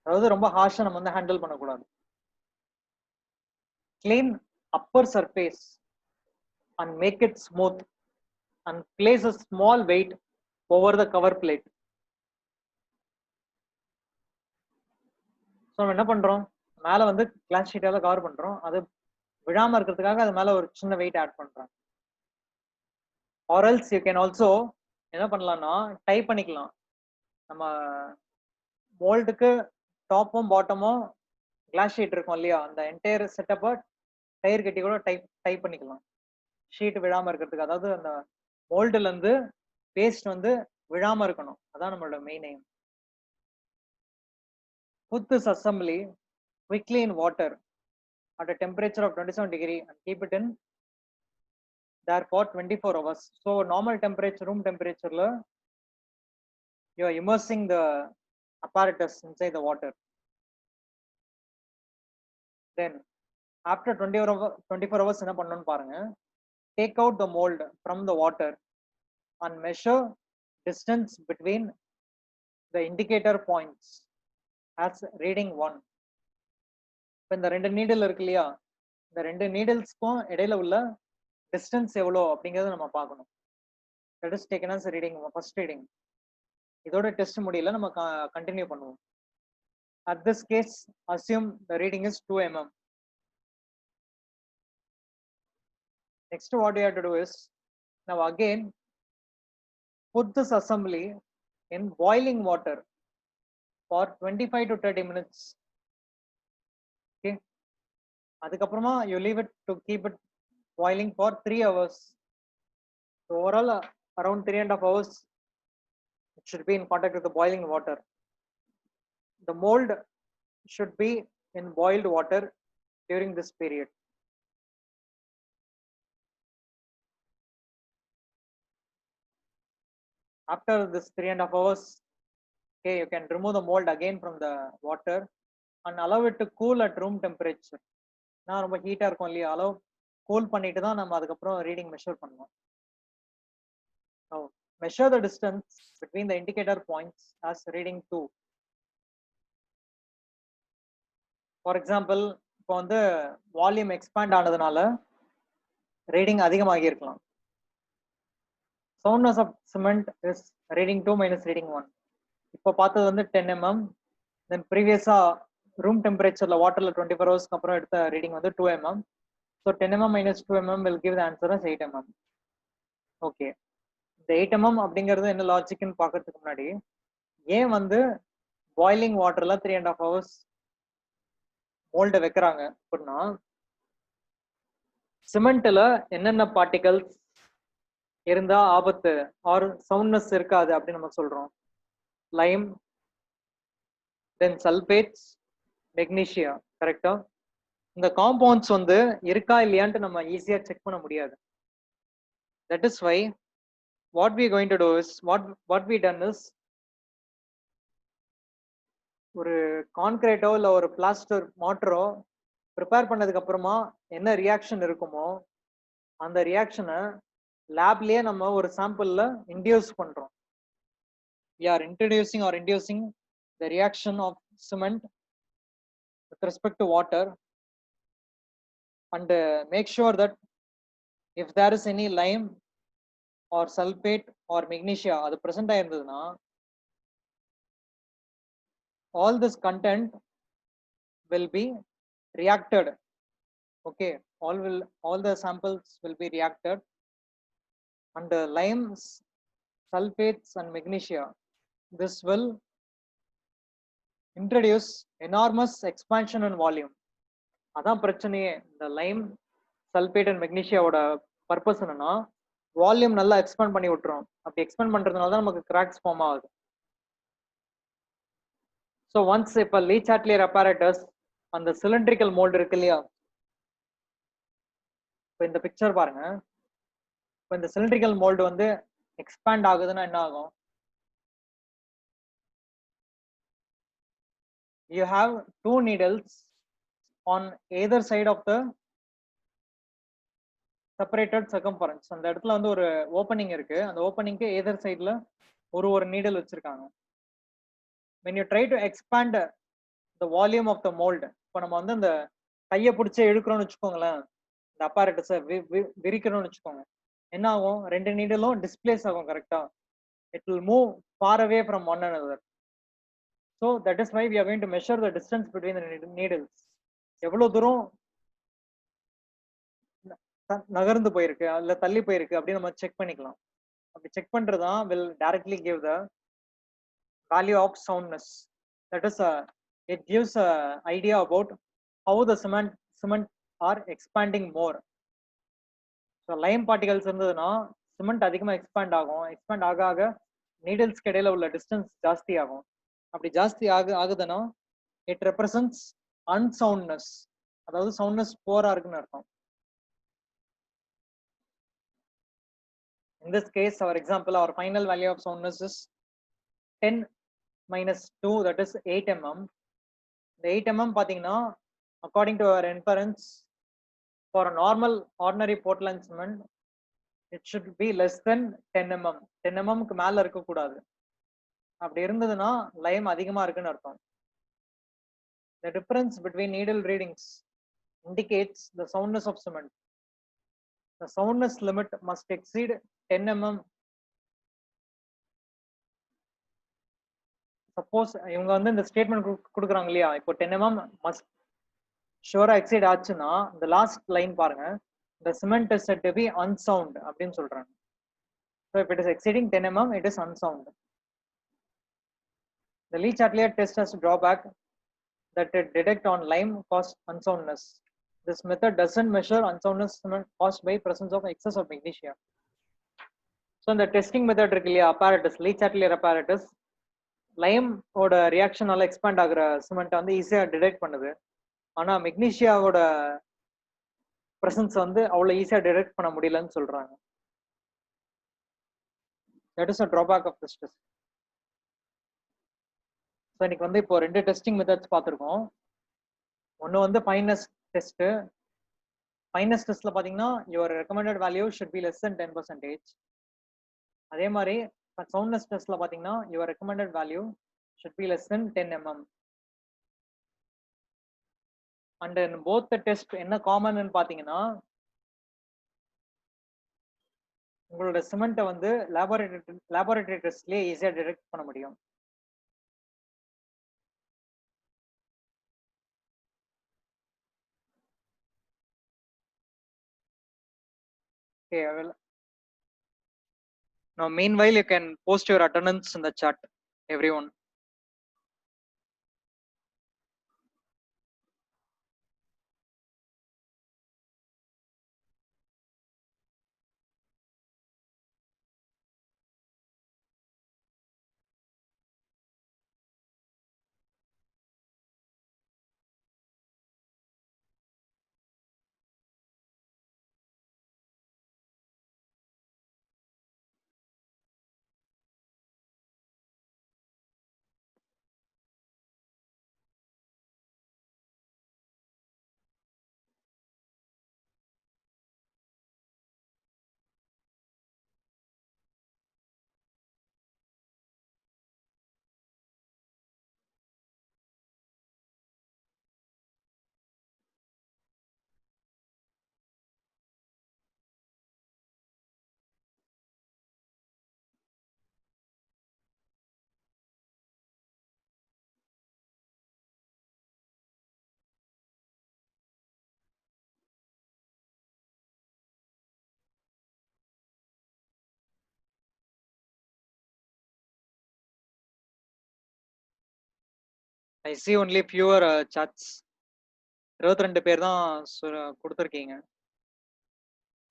அதாவது ரொம்ப ஹார்ஷா நம்ம வந்து handle பண்ணக்கூடாது. Clean upper surface and make it smooth and place a small weight over the cover plate. So நம்ம என்ன பண்றோம், மேல வந்து கிளாஸ் ஷீட்டால கவர் பண்றோம். அது விழாம இருக்கிறதுக்காக அது மேல ஒரு சின்ன வெயிட் ஆட் பண்றோம். or else you can also என்ன பண்ணலாம்னா டைப் பண்ணிக்கலாம். நம்ம மோல்டுக்கு டாப்பும் பாட்டமும் கிளாஸ் ஷீட் இருக்கும் இல்லையா, அந்த என்டையர் செட்டப்பை டயர் கட்டி கூட டைப் பண்ணிக்கலாம் ஷீட் விழாம இருக்கிறதுக்கு. அதாவது அந்த மோல்டுல இருந்து பேஸ்ட் வந்து விழாம இருக்கணும், அதான் நம்மளோட main aim. Put this assembly quickly in water at a temperature of 27 degree and keep it in there for 24 hours. So normal temperature, room temperature la you are immersing the apparatus inside the water. Then after 24 hours என்ன பண்ணணும்னு பாருங்க, take out the mold from the water and measure distance between the indicator points as reading 1. இப்போ இந்த ரெண்டு needle இருக்கு இல்லையா, இந்த ரெண்டு நீடில்ஸ்க்கும் இடையில உள்ள டிஸ்டன்ஸ் எவ்வளோ அப்படிங்கறத நம்ம பார்க்கணும். That is taken as reading first reading. இதோட டெஸ்ட் முடியல, நம்ம கண்டினியூ பண்ணுவோம். At this case, assume the reading is 2 mm. Next, what we have to do is, now again, put this assembly in boiling water for 25 to 30 minutes. Okay. அதுக்கப்புறமா you leave it to keep it boiling for 3 hours. So overall, around 3.5 hours, it should be in contact with the boiling water. The mold should be in boiled water during this period. After this 3.5 hours, okay, you can remove the mold again from the water and allow it to cool at room temperature. நான் ரொம்ப ஹீட்டா இருக்கும் இல்லையா, allow cool பண்ணிட்டு தான் நம்ம அதுக்கப்புறம் reading measure பண்ணுவோம். Now measure the distance between the indicator points as reading 2. For example, இப்போ வந்து வால்யூம் எக்ஸ்பேண்ட் ஆனதுனால ரீடிங் அதிகமாகி இருக்கலாம். Soundness of cement is reading 2 minus reading 1. இப்போ பார்த்தது வந்து 10 mm. Then previousா room temperatureல வாட்டர்ல 24 ஹவர்ஸ்க்கு அப்புறம் எடுத்த ரீடிங் வந்து 2 mm. So 10 mm minus 2 mm will give the answer as 8 mm. Okay. இந்த 8 mm அப்படிங்கிறது என்ன லாஜிக்னு பார்க்கறதுக்கு முன்னாடி, ஏன் வந்து பாய்லிங் வாட்டர்ல 3.5 hours மோல்ட வைக்கிறாங்க அப்படின்னா, சிமெண்ட்ல என்னென்ன பார்ட்டிகல்ஸ் இருந்தா ஆபத்து ஆர் சவுண்ட்னஸ் இருக்காது அப்படின்னு நம்ம சொல்றோம். லைம், தென் சல்பேட்ஸ், மெக்னீஷியா. கரெக்டா? இந்த காம்பவுண்ட்ஸ் வந்து இருக்கா இல்லையான்ட்டு நம்ம ஈஸியா செக் பண்ண முடியாது. That is why what we going to do is, what we done is, ஒரு கான்கிரீட்டோ இல்லை ஒரு பிளாஸ்டர் மாட்டரோ ப்ரிப்பேர் பண்ணதுக்கு அப்புறமா என்ன ரியாக்ஷன் இருக்குமோ அந்த ரியாக்ஷனை லேப்லயே நம்ம ஒரு சாம்பிள்ல இன்டியூஸ் பண்றோம். we are introducing or inducing the reaction of cement with respect to water and make sure that if there is any lime or sulfate or magnesia அது present ஆயிருந்ததுன்னா all this content will be reacted. Okay, all the samples will be reacted and limes, sulfates and magnesia, this will introduce enormous expansion in volume. அதான் பிரச்சனையே. இந்த Lime, sulphate and மெக்னீஷியாவோட purpose என்னன்னா, volume நல்லா expand பண்ணி விட்டுரும். அப்படி expand பண்றதுனால தான் நமக்கு கிராக்ஸ் ஃபார்ம் ஆகுது. ஸோ ஒன்ஸ் இப்போ லீச் அட்லியர் apparatus அந்த சிலிண்ட்ரிக்கல் மோல்டு இருக்கு இல்லையா, இப்போ இந்த பிக்சர் பாருங்க. இப்போ இந்த சிலிண்ட்ரிக்கல் மோல்டு வந்து எக்ஸ்பேண்ட் ஆகுதுன்னா என்ன ஆகும்? You have 2 needles on either side of the separated circumference. அந்த இடத்துல வந்து ஒரு ஓப்பனிங் இருக்கு. அந்த ஓப்பனிங்க்கு either சைடுல ஒரு நீடல் வச்சிருக்காங்க. when you try to expand the volume of the mold, இப்போ நம்ம வந்து இந்த கையை பிடிச்சி இழுக்கிறோம்னு வச்சுக்கோங்களேன், இந்த apparatus-ஐ விரிக்கிறோம்னு வச்சுக்கோங்க, என்ன ஆகும்? ரெண்டு நீடலும் டிஸ்பிளேஸ் ஆகும். கரெக்டா? it will move far away from one another. So that is why we are going to measure the distance between the needles. எவ்வளவு தூரம் நகர்ந்து போயிருக்கு இல்ல தள்ளி போயிருக்கு அப்படின்னு நம்ம செக் பண்ணிக்கலாம். அப்படி செக் பண்றதுதான் will directly give the value of soundness. That is it gives a idea about how the cement are expanding more. So lime particles இருந்ததுன்னா சிமெண்ட் அதிகமா எக்ஸ்பேண்ட் ஆகும். எக்ஸ்பேண்ட் ஆக ஆக நீடல்ஸ்க்கு இடையில உள்ள டிஸ்டன்ஸ் ஜாஸ்தி ஆகும். அப்படி ஜாஸ்தி ஆகுதுன்னா it represents unsoundness, அதாவது soundness போரா இருக்குன்னு அர்த்தம். In this case, our example, our final value of soundness is 10 minus 2, that is 8 mm. The 8 mm பாத்தீங்கன்னா according to our inference, for a normal ordinary Portland cement, it should be less than 10 mm. 10 mm க்கு மேல இருக்க கூடாது. அப்படி இருந்ததுன்னா Lime அதிகமா இருக்குன்னு அர்த்தம். The difference between needle readings indicates the soundness of cement. The soundness limit must exceed 10 mm. Suppose இவங்க வந்து இந்த ஸ்டேட்மெண்ட் கொடுக்குறாங்க இல்லையா, இப்போ 10 mm must ஷூரா எக்ஸீட் ஆச்சுன்னா இந்த லாஸ்ட் லைன் பாருங்க, the cement is said to be unsound அப்படின்னு சொல்றாங்க. So if it is exceeding 10 mm, it is unsound. The Le-Chatelier test has a drawback that it detect on lime caused unsoundness. This method doesn't measure unsoundness caused by presence of excess of magnesia. So இந்த testing method இருக்கு இல்லையா, apparatus, Le-Chatelier apparatus, Lime ஓட ரியாக்ஷனால expand ஆகுற cement வந்து ஈஸியா detect பண்ணுது. ஆனா மெக்னீஷியாவோட presence வந்து அவ்வளவு ஈஸியா டிடெக்ட் பண்ண முடியலன்னு சொல்றாங்க. That is a drawback of this test. So இன்னைக்கு வந்து இப்போ 2 டெஸ்டிங் மெத்தட்ஸ் பார்த்துருக்கோம். ஒன்று வந்து ஃபைனஸ் டெஸ்ட். ஃபைனஸ் டெஸ்ட்ல பார்த்தீங்கன்னா your recommended value should be less than 10%. அதே மாதிரி சவுண்ட்னஸ் டெஸ்ட்ல பார்த்தீங்கன்னா your recommended value should be less than 10 mm. And in both the test என்ன காமன் பார்த்தீங்கன்னா, உங்களோட சிமெண்ட்டை வந்து லேபரேட்டரி டெஸ்ட்லயே ஈஸியா டிடெக்ட் பண்ண முடியும். Okay, I will. Now, meanwhile, you can post your attendance in the chat, everyone. I see only fewer chats. 22 பேர் தான் கொடுத்துருக்கீங்க.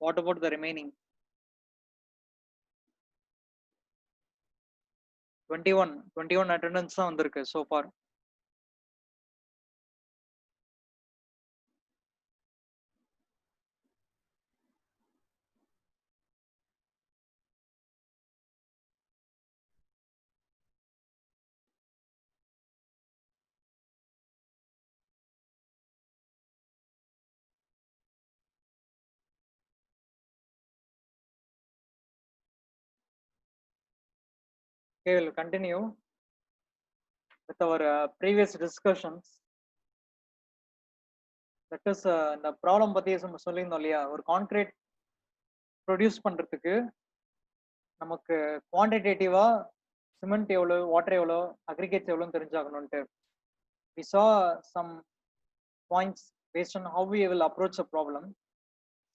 What about the remaining 21 attendance தான் வந்திருக்கு so far. Okay, we'll continue with our previous discussions. That is இந்த problem பத்தி சொல்லியிருந்தோம் இல்லையா, ஒரு கான்கிரீட் ப்ரொடியூஸ் பண்றதுக்கு நமக்கு குவான்டிடேட்டிவா சிமெண்ட் எவ்வளோ, வாட்டர் எவ்வளோ, அக்ரிகேட்ஸ் எவ்வளோன்னு தெரிஞ்சாகணும்ட்டு. We saw some points based on how we will approach a problem.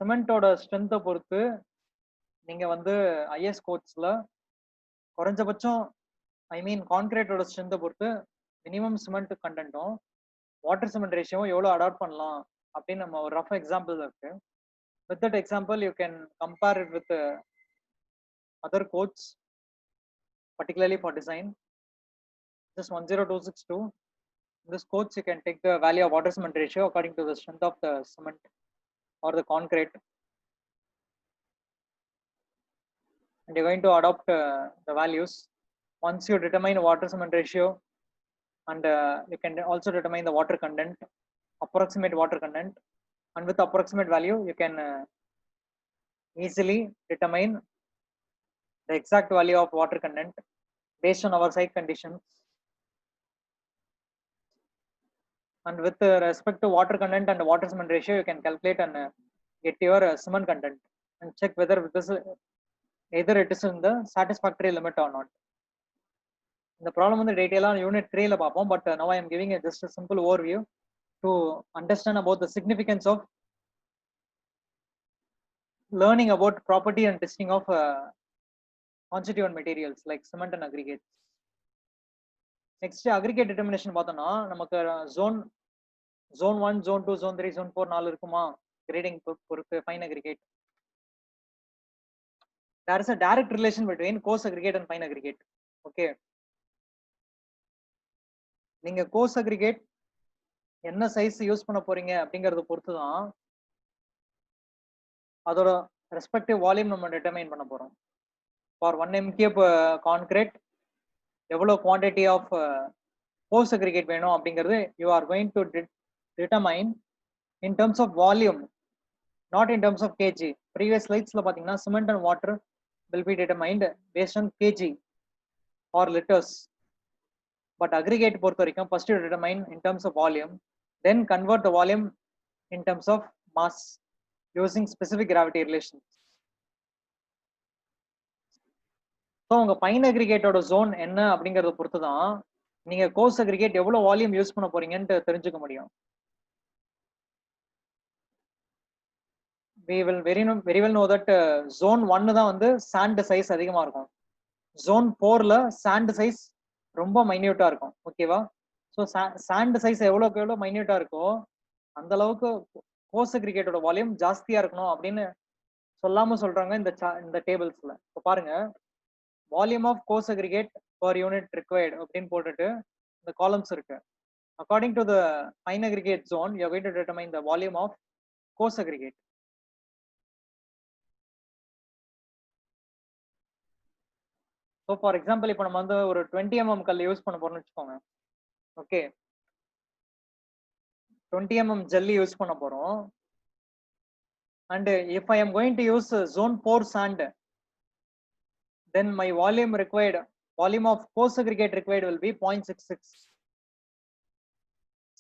சிமெண்டோட ஸ்ட்ரென்த்தை பொறுத்து நீங்க வந்து ஐஎஸ் கோட்ஸ்ல குறைஞ்சபட்சம் கான்கிரீட்டோட ஸ்ட்ரென்த்தை பொறுத்து மினிமம் சிமெண்ட் கண்டென்ட்டும் வாட்டர் சிமெண்ட் ரேஷியோவும் எவ்வளோ அடாப்ட் பண்ணலாம் அப்படின்னு நம்ம ஒரு ரஃப் எக்ஸாம்பிள் இருக்கு. With that example you can compare it with other codes, particularly for design. Just 10262. In this codes you can take the value of water cement ratio according to the strength of the cement or the concrete, and you're going to adopt the values. Once you determine water cement ratio, and you can also determine the water content, approximate water content, and with approximate value you can easily determine the exact value of water content based on our site conditions. And with respect to water content and water cement ratio, you can calculate and get your cement content and check whether this either it is in the satisfactory limit or not. The problem வந்து டீடைலா unit 3 ல பார்ப்போம். But now I am giving a just a simple overview to understand about the significance of learning about property and testing of constituent materials like cement and aggregates. Next aggregate determination பார்த்தோம்னா நமக்கு zone 1, zone 2, zone 3, zone 4 நாலு இருக்குமா grading பொறுத்து fine aggregate. There is a direct relation between coarse aggregate and fine aggregate. Okay. நீங்க coarse aggregate என்ன size use பண்ண போறீங்க அப்படிங்கறத பொறுத்து தான் அதோட ரெஸ்பெக்டிவ் வால்யூம் நம்ம டிட்டர்மைன் பண்ண போறோம். ஃபார் 1 mcube கான்கிரீட் எவ்வளவு குவாண்டிட்டி ஆஃப் coarse aggregate வேணும் அப்படிங்கிறது you are going to determine in terms of volume, not in terms of kg. Previous slides la pathina cement and water will be determined based on kg or liters, but aggregate பொறுத்த வரைக்கும் first you determine in terms of volume, then convert the volume in terms of mass using specific gravity relations. So உங்க fine aggregate ஓட zone என்ன அப்படிங்கறத பொறுத்து தான் நீங்க coarse aggregate எவ்வளவு வால்யூம் யூஸ் பண்ண போறீங்கன்னு தெரிஞ்சுக்க முடியும். We will very well know that zone 1 தான் வந்து sand size அதிகமா இருக்கும். zone 4 ல sand size ரொம்ப மைன்யூட்டா இருக்கும். ஓகேவா? சோ sand size எவ்வளவு மைன்யூட்டா இருக்கோ அந்த அளவுக்கு coarse aggregate ஓட வால்யூம் ஜாஸ்தியா இருக்கணும் அப்படின்னு சொல்லாம சொல்றாங்க இந்த டேபிள்ஸ்ல. இப்ப பாருங்க, volume of coarse aggregate per unit required அப்படின்னு போட்டுட்டு இந்த காலம்ஸ் இருக்கு. According to the fine aggregate zone, you are going to determine the volume of coarse aggregate. So for example, இப்போ நம்ம வந்து ஒரு 20 mm கல் யூஸ் பண்ண போறோம்னு வெச்சுக்கோங்க. ஓகே, 20 mm ஜல்லி யூஸ் பண்ண போறோம். And if I am going to use zone 4 sand, then my volume of coarse aggregate required will be 0.66.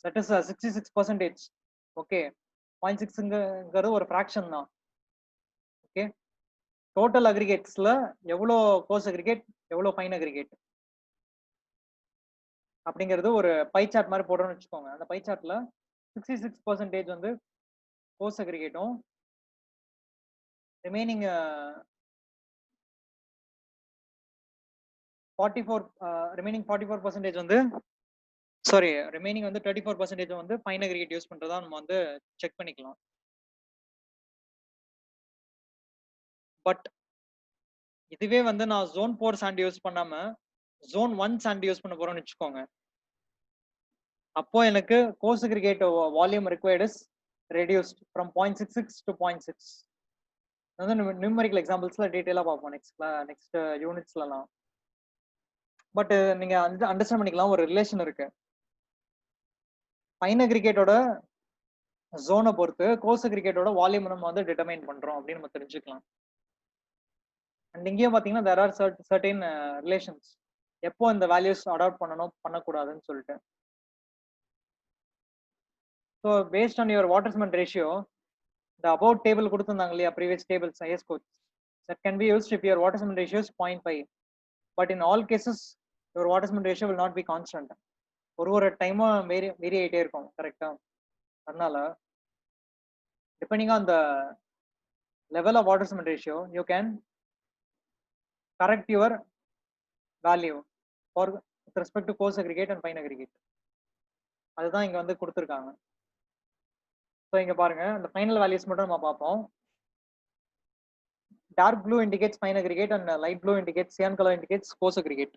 That is 66%. Okay, 0.6 ஒரு fraction தான். Okay, total aggregates ல எவ்வளோ coarse aggregate எவ்வளோ fine aggregate அப்படிங்கிறது ஒரு பை சார்ட் மாதிரி போடுறோம்னு வச்சுக்கோங்க. அந்த பை சார்ட்ல 66% வந்து coarse aggregateம், remaining 44% வந்து remaining வந்து 34% வந்து fine aggregate யூஸ் பண்றதா நம்ம வந்து செக் பண்ணிக்கலாம். பட் இதுவே வந்து நான் zone 4 sand யூஸ் பண்ணாம zone 1 sand யூஸ் பண்ண போறோம்னு வெச்சுக்கோங்க. அப்போ எனக்கு coarse aggregate volume required is reduced from 0.66 to 0.6. வந்து நியூமரிக்கல் எக்ஸாம்பிள்ஸ்ல டீடைலா பார்ப்போம் நெக்ஸ்ட் யூனிட்ஸ்லலாம். பட் நீங்க அண்டர்ஸ்டாண்ட் பண்ணிக்கலாம், ஒரு ரிலேஷன் இருக்கு. ஃபைன் அக்ரிகேட்டோட ஜோனை பொறுத்து கோர்ஸ் அக்ரிகேட்டோட வால்யூம் நம்ம வந்து டிட்டர்மைன் பண்றோம் அப்படின்னு நம்ம தெரிஞ்சுக்கலாம். அண்ட் இங்கேயும் பாத்தீங்கன்னா there are certain ரிலேஷன்ஸ், எப்போ இந்த வேல்யூஸ் அடாப்ட் பண்ணணும் பண்ணக்கூடாதுன்னு சொல்லிட்டு. So based on your water cement ratio, the above table கொடுத்திருந்தாங்க இல்லையா, previous tables IS codes, that can be used if your water cement ratio is 0.5. but in all cases your water cement ratio will not be constant. ஒரு டைமும் vary ஆயிட்டே இருக்கும். கரெக்டா? அதனால depending on the level of water cement ratio, you can correct your value for with respect to coarse aggregate and fine aggregate. அதுதான் இங்க வந்து கொடுத்திருக்காங்க. ஸோ இங்க பாருங்க, இந்த ஃபைனல் வேல்யூஸ் மட்டும் நம்ம பார்ப்போம். Dark blue indicates fine aggregate and light blue indicates cyan color indicates coarse aggregate.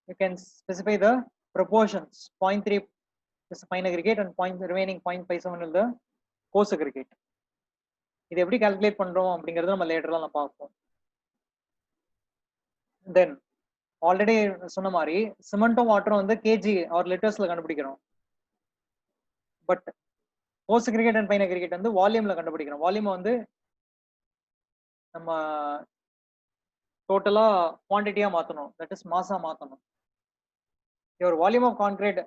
You can specify the proportions. 0.3 is fine aggregate and remaining 0.57 is the coarse aggregate. இது எப்படி calculate பண்றோம் அப்படிங்கறத நம்ம லேட்டரா பார்ப்போம். தென் already சொன்ன மாதிரி சிமெண்ட்டும் வாட்டரும் வந்து கேஜி ஆர் லிட்டர்ஸ்ல கண்டுபிடிக்கிறோம். But course aggregate and fine aggregate வந்து வால்யூம்ல கண்டுபிடிக்கிறோம். வால்யூம் வந்து நம்ம டோட்டலா குவான்டிட்டியா மாத்தணும், தட் இஸ் மாஸா மாத்தணும். Your volume of concrete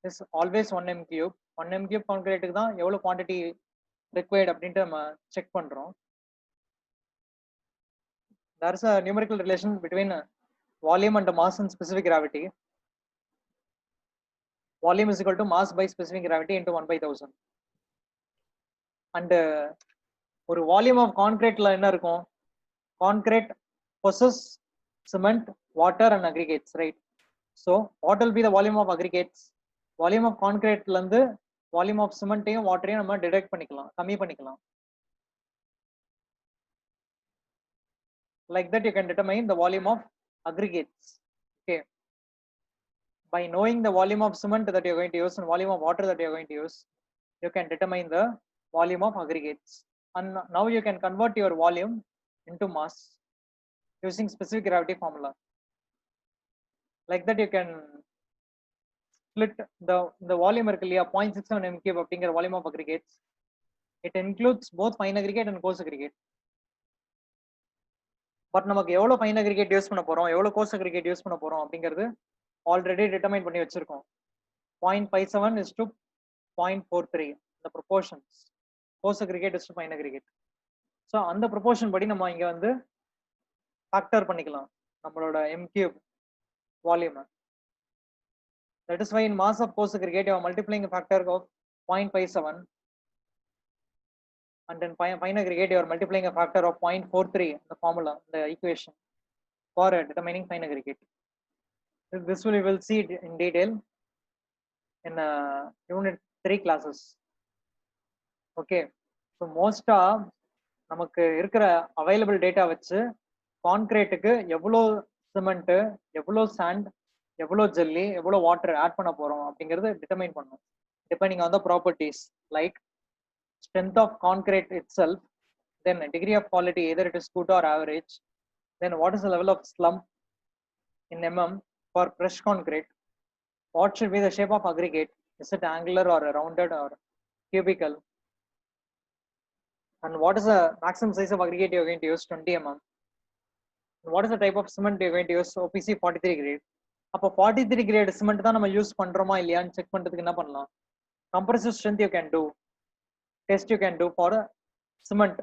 is always 1 m cube. 1 m cube கான்கிரீட்டுக்கு தான் எவ்வளவு குவான்டிட்டி required அப்படின்ட்டு நம்ம செக் பண்றோம். There is a numerical relation between volume and mass and specific gravity. Volume is equal to mass by specific gravity into 1/1000. And ஒரு volume of கான்கிரீட்ல என்ன இருக்கும்? Concrete possess cement, water and aggregates, right? So what will be the volume of aggregates? Volume of concrete ல இருந்து volume of cement ஐயும் வாட்டரையும் நம்ம detect பண்ணிக்கலாம், கம்மி பண்ணிக்கலாம். Like that you can determine the volume of aggregates. Okay, by knowing the volume of cement that you are going to use and volume of water that you are going to use, you can determine the volume of aggregates. And now you can convert your volume into mass using specific gravity formula. Like that you can split the volume இருக்கு இல்லையா 0.67 m cube அப்படிங்கிற volume of aggregates. It includes both fine aggregate and coarse aggregate. But நமக்கு எவ்வளவு fine aggregate use பண்ண போறோம், எவ்வளவு course aggregate use பண்ண போறோம் அப்படிங்கிறது ஆல்ரெடி டிட்டர்மைன் பண்ணி வச்சிருக்கோம். 0.57 is to 0.43 the proportions. Course aggregate is to fine aggregate. So அந்த ப்ரொபோர்ஷன் படி நம்ம இங்க வந்து ஃபேக்டர் பண்ணிக்கலாம் நம்மளோட m cube volume. That is why in mass of coarse aggregate you are multiplying a factor of 0.57, and then fine aggregate you are multiplying a factor of 0.43 in the formula, the equation for determining fine aggregate. This we will see in detail in unit 3 classes. Okay, so most of நமக்கு இருக்கிற available data வச்சு கான்கிரீட்டுக்கு எவ்வளோ cement, எவ்வளோ sand, எவ்வளோ jelly, எவ்வளோ water add பண்ண போறோம் அப்படிங்கிறது டிட்டர்மைன் பண்ணும். Depending on the properties like strength of concrete itself, then degree of quality, either it is good or average, then what is the level of slump in mm for fresh concrete, what should be the shape of aggregate, is it angular or rounded or cubical, and what is the maximum size of aggregate you are going to use, 20 mm, and what is the type of cement you are going to use, OPC 43 grade. அப்போ 43 grade cement தான் நம்ம use பண்றோமா இல்லையான்னு check பண்றதுக்கு என்ன பண்ணலாம், compressive strength you can do, test you can do for cement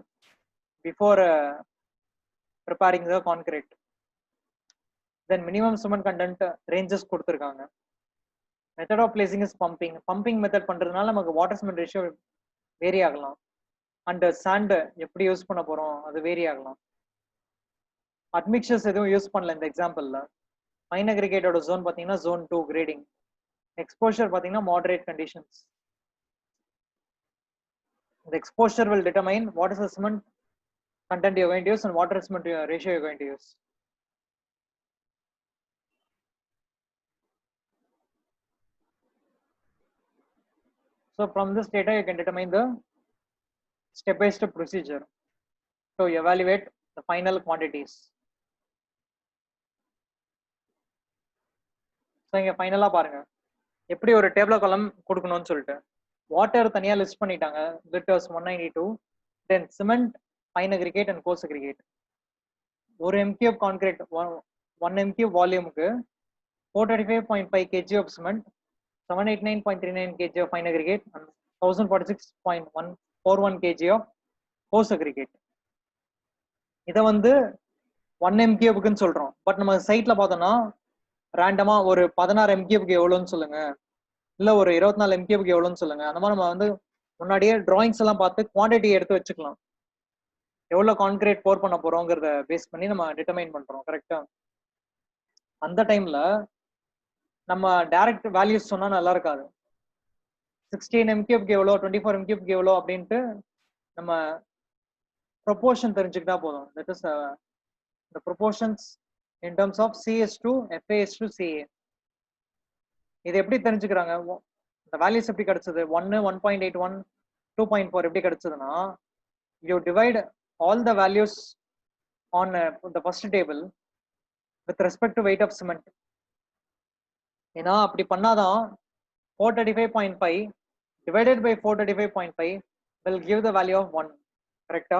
before preparing the concrete. Then minimum cement content ranges கொடுத்திருக்காங்க. Method of placing is pumping. Pumping method பண்றதுனால நமக்கு water cement ratio vary ஆகலாம். And sand எப்படி use பண்ண போறோம் அது vary ஆகலாம். Admixtures எதுவும் யூஸ் பண்ணல இந்த எக்ஸாம்பிள்ல. Fine aggregate ஓட zone பாத்தீங்கன்னா zone 2 grading. Exposure பாத்தீங்கன்னா moderate conditions. The exposure will determine what is the cement content you are going to use and water cement ratio you are going to use. So from this data you can determine the step-by-step procedure to evaluate the final quantities. So இங்க ஃபைனலா பாருங்க எப்படி ஒரு table காலம் கொடுக்கணும்னு சொல்லிட்டு water தனியா list பண்ணிட்டாங்க, litres 192, then cement, fine aggregate and course aggregate. ஒரு m cube concrete 1 m cube வால்யூமுக்கு 435.5 kg of cement, 789.39 kg of fine aggregate and 1046.141 kg of coarse aggregate. இதை வந்து 1 m cubeக்குன்னு சொல்றோம். பட் நம்ம சைட்ல பார்த்தோம்னா ரேண்டமா ஒரு 16 m cubeக்கு எவ்வளோன்னு சொல்லுங்க, இல்ல ஒரு 24 m cubeக்கு எவ்வளோன்னு சொல்லுங்க. அந்த மாதிரி நம்ம வந்து முன்னாடியே டிராயிங்ஸ் எல்லாம் பார்த்து குவான்டிட்டி எடுத்து வச்சுக்கலாம். எவ்வளவு கான்கிரீட் போர் பண்ண போறோங்கிறத பேஸ் பண்ணி நம்ம டிட்டர்மைன் பண்றோம். கரெக்டா? அந்த டைம்ல நம்ம டைரக்ட் வேல்யூஸ் சொன்னா நல்லா இருக்காது. 16 m cubeக்கு எவ்வளோ, 24 m cubeக்கு எவ்வளோ அப்படின்ட்டு நம்ம ப்ரொபோர்ஷன் தெரிஞ்சுக்கிட்டா போதும். That is the proportions in terms of CS to FA/CA. இது எப்படி தெரிஞ்சுக்கிறாங்க, இந்த வேல்யூஸ் எப்படி கிடைச்சது, 1, 1.81, 2.4 எப்படி கிடைச்சதுன்னா, you divide all the values on the first table with respect to weight of cement. ஏன்னா அப்படி பண்ணாதான் 435.5 divided by 435.5 will give the value of 1. Correct?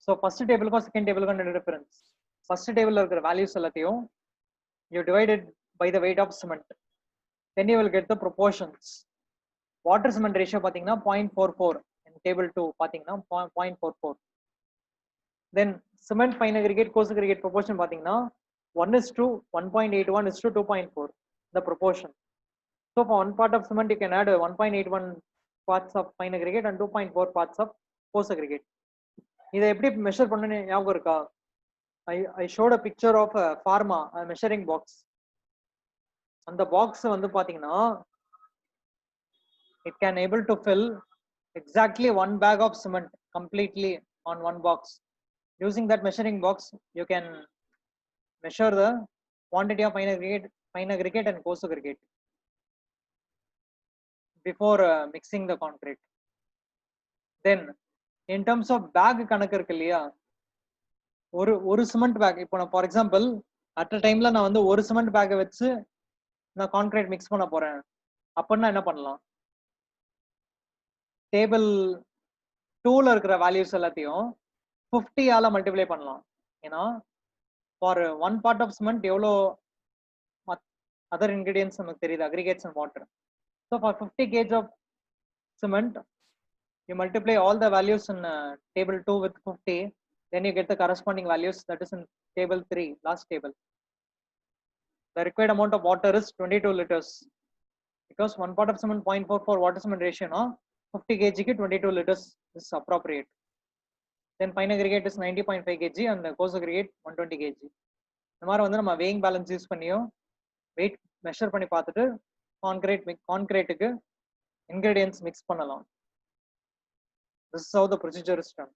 So first table ko second table ko difference. First table இருக்கிற values எல்லாத்தையும் you divide it by the weight of cement. Then you will get the proportions. Water cement ratio பாத்தீங்கன்னா 0.44. in table 2 பாத்தீங்கன்னா 0.44. Then cement fine aggregate coarse aggregate proportion பாத்தீங்கன்னா 1:1, 1.81 is to 2.4 the proportion. So for one part of cement you can add 1.81 parts of fine aggregate and 2.4 parts of coarse aggregate. இதை எப்படி measure பண்ணு ஞாபகம் இருக்கா? I showed a picture of a pharma a measuring box. அந்த box வந்து பாத்தீங்கன்னா it can able to fill exactly one bag of cement completely on one box. Using that measuring box you can measure the quantity of fine aggregate and coarse aggregate before mixing the concrete. Then in terms of bag கணக்கு இருக்கு இல்லையா, ஒரு cement back இப்போ நான் for example at a டைம்ல நான் வந்து ஒரு சிமெண்ட் பேக்கை வச்சு நான் கான்கிரீட் மிக்ஸ் பண்ண போறேன் அப்படின்னா என்ன பண்ணலாம்? டேபிள் 2ல இருக்கிற வேல்யூஸ் எல்லாத்தையும் 50 ஆல மல்டிப்ளை பண்ணலாம். ஏன்னா for one part of cement எவ்வளோ அதர் இன்கிரீடியன்ஸ் நமக்கு தெரியுது, aggregates and water. So for 50 kg of cement you multiply all the values in table 2 with 50, then you get the corresponding values that is in table 3, last table. The required amount of water is 22 liters because one part of cement 0.44 water cement ratio, no 50 kg ki 22 liters is appropriate. Then fine aggregate is 90.5 kg and the coarse aggregate 120 kg. இந்த மாதிரி வந்து நம்ம weighing balance use பண்ணியோ weight measure பண்ணி பார்த்துட்டு கான்கிரீட்டுக்கு ingredients mix பண்ணலாம். This is how the procedure is done.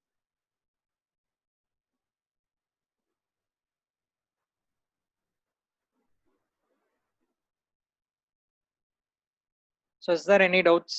So is there any doubts?